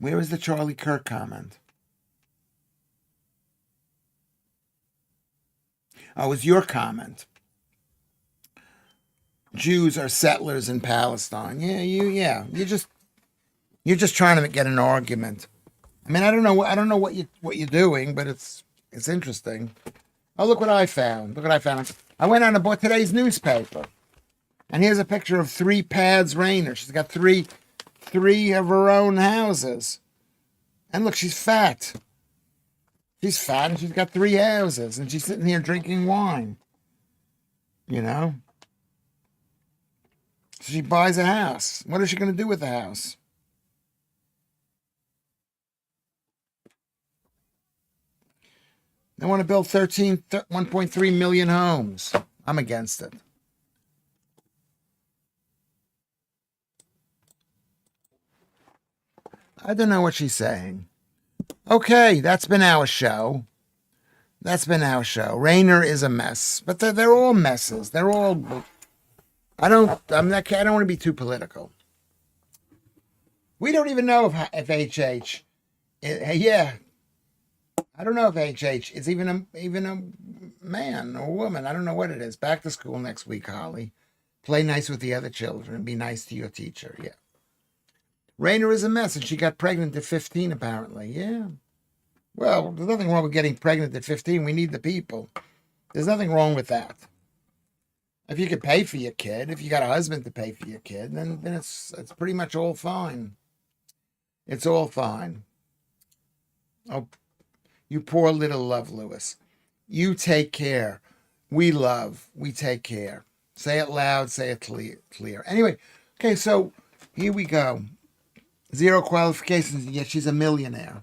Speaker 1: Where is the Charlie Kirk comment? Oh, it was your comment. Jews are settlers in Palestine. Yeah. You're just trying to get an argument. I mean, I don't know what you're doing, but it's interesting. Oh, look what I found. Look what I found. I went on and bought today's newspaper. And here's a picture of 3 pads Rainer. She's got three of her own houses. And look, she's fat. She's fat and she's got 3 houses. And she's sitting here drinking wine. You know? So she buys a house. What is she going to do with the house? They want to build 1.3 million homes. I'm against it. I don't know what she's saying. Okay, that's been our show. Rainer is a mess, but they're all messes. They're all. I don't want to be too political. We don't even know if HH. Yeah, I don't know if HH is even a man or woman. I don't know what it is. Back to school next week, Holly. Play nice with the other children. Be nice to your teacher. Yeah. Rainer is a mess, and she got pregnant at 15, apparently. Yeah. Well, there's nothing wrong with getting pregnant at 15. We need the people. There's nothing wrong with that. If you could pay for your kid, if you got a husband to pay for your kid, then it's pretty much all fine. It's all fine. Oh, you poor little love, Lewis. You take care. We love. We take care. Say it loud. Say it clear. Anyway, okay, so here we go. 0 qualifications, and yet she's a millionaire.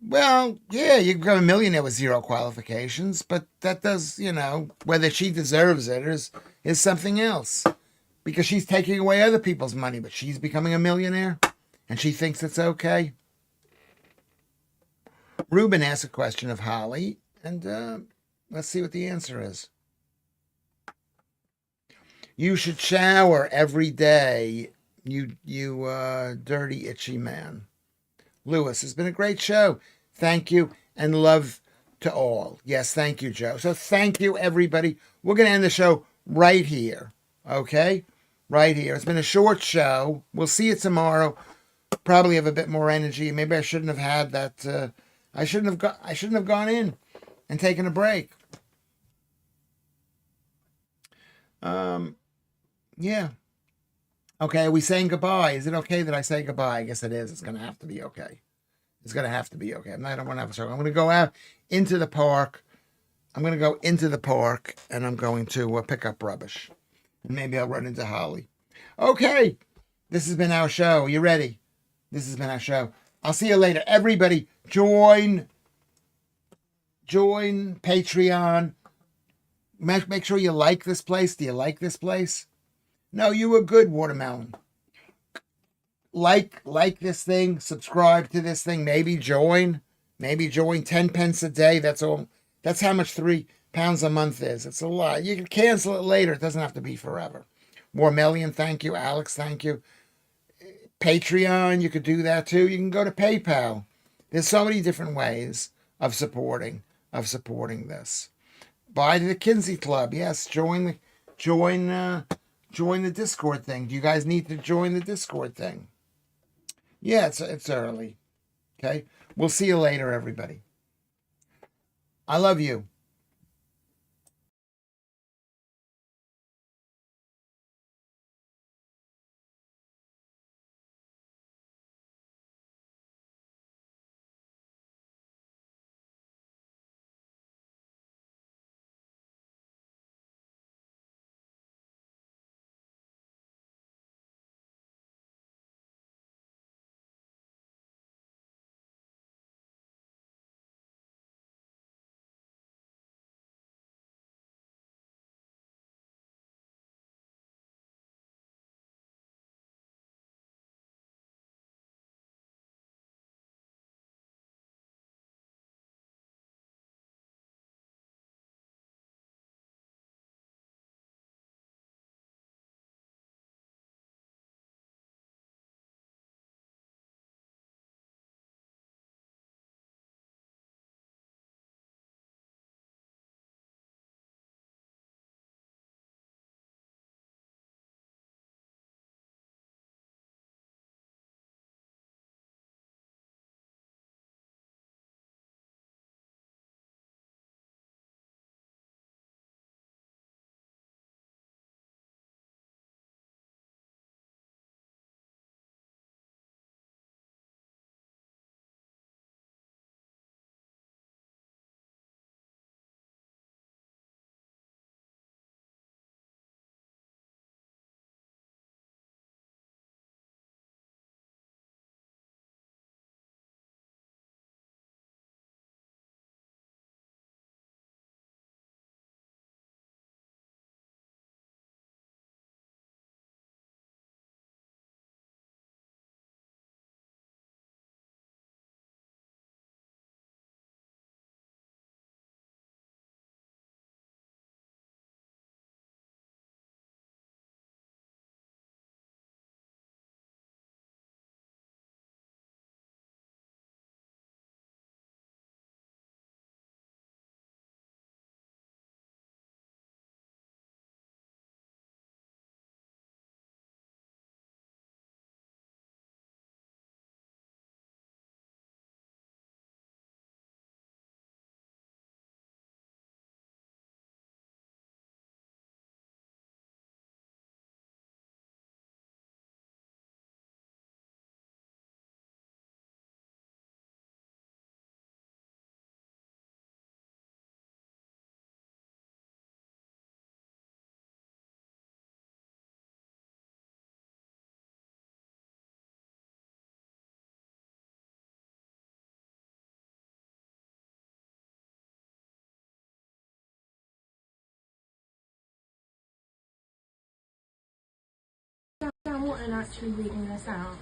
Speaker 1: Well, yeah, you can become a millionaire with 0 qualifications, but that does, whether she deserves it is something else. Because she's taking away other people's money, but she's becoming a millionaire, and she thinks it's okay. Ruben asked a question of Holly, and let's see what the answer is. You should shower every day, you dirty, itchy man. Lewis, it's been a great show. Thank you, and love to all. Yes, thank you, Joe. So thank you, everybody. We're going to end the show right here, okay? Right here. It's been a short show. We'll see you tomorrow. Probably have a bit more energy. Maybe I shouldn't have had that. I shouldn't have gone in and taken a break. Yeah. Okay, are we saying goodbye? Is it okay that I say goodbye? I guess it is. It's going to have to be okay. It's going to have to be okay. I don't want to have a show. I'm going to go out into the park. I'm going to go into the park, and I'm going to pick up rubbish. And maybe I'll run into Holly. Okay, this has been our show. You ready? This has been our show. I'll see you later. Everybody, join Patreon. Make sure you like this place. Do you like this place? No, you were good, Watermelon. Like this thing. Subscribe to this thing. Maybe join. 10 pence a day. That's all. That's how much £3 a month is. It's a lot. You can cancel it later. It doesn't have to be forever. Warmelian, thank you. Alex, thank you. Patreon, you could do that too. You can go to PayPal. There's so many different ways of supporting this. Buy to the Kinsey Club. Yes, join the Discord thing. Do you guys need to join the Discord thing? Yeah, it's early. Okay. We'll see you later, everybody. I love you.
Speaker 2: wasn't actually reading this out.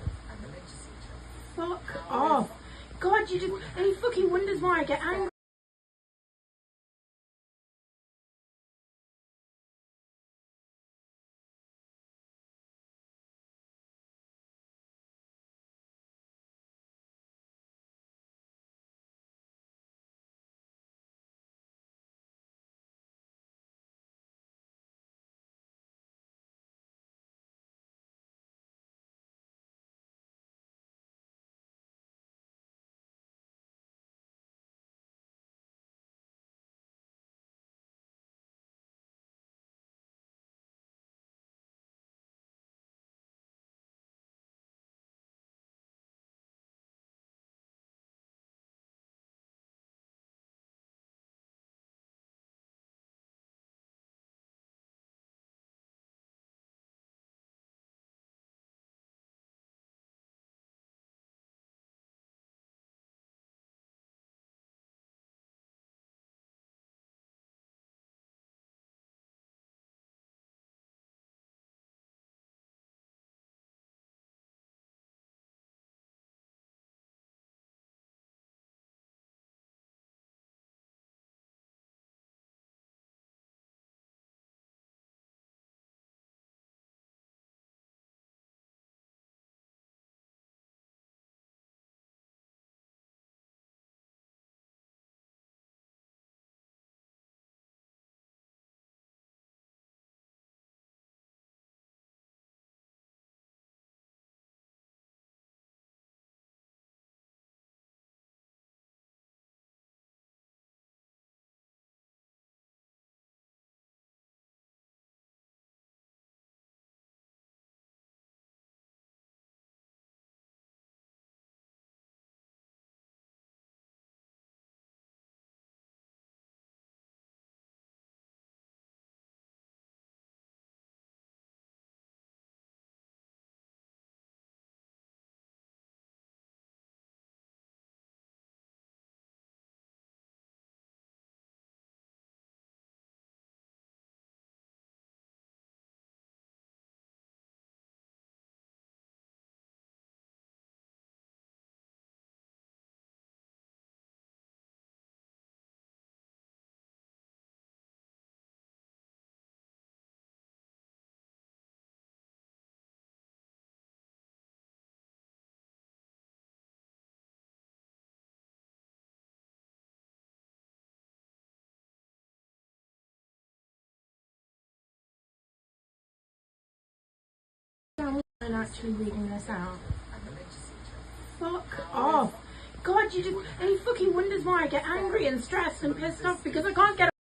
Speaker 2: Fuck off. God, you just... And he fucking wonders why I get angry. I wasn't actually reading this out. Fuck off. God, you just... And he fucking wonders why I get angry and stressed and pissed off because I can't get...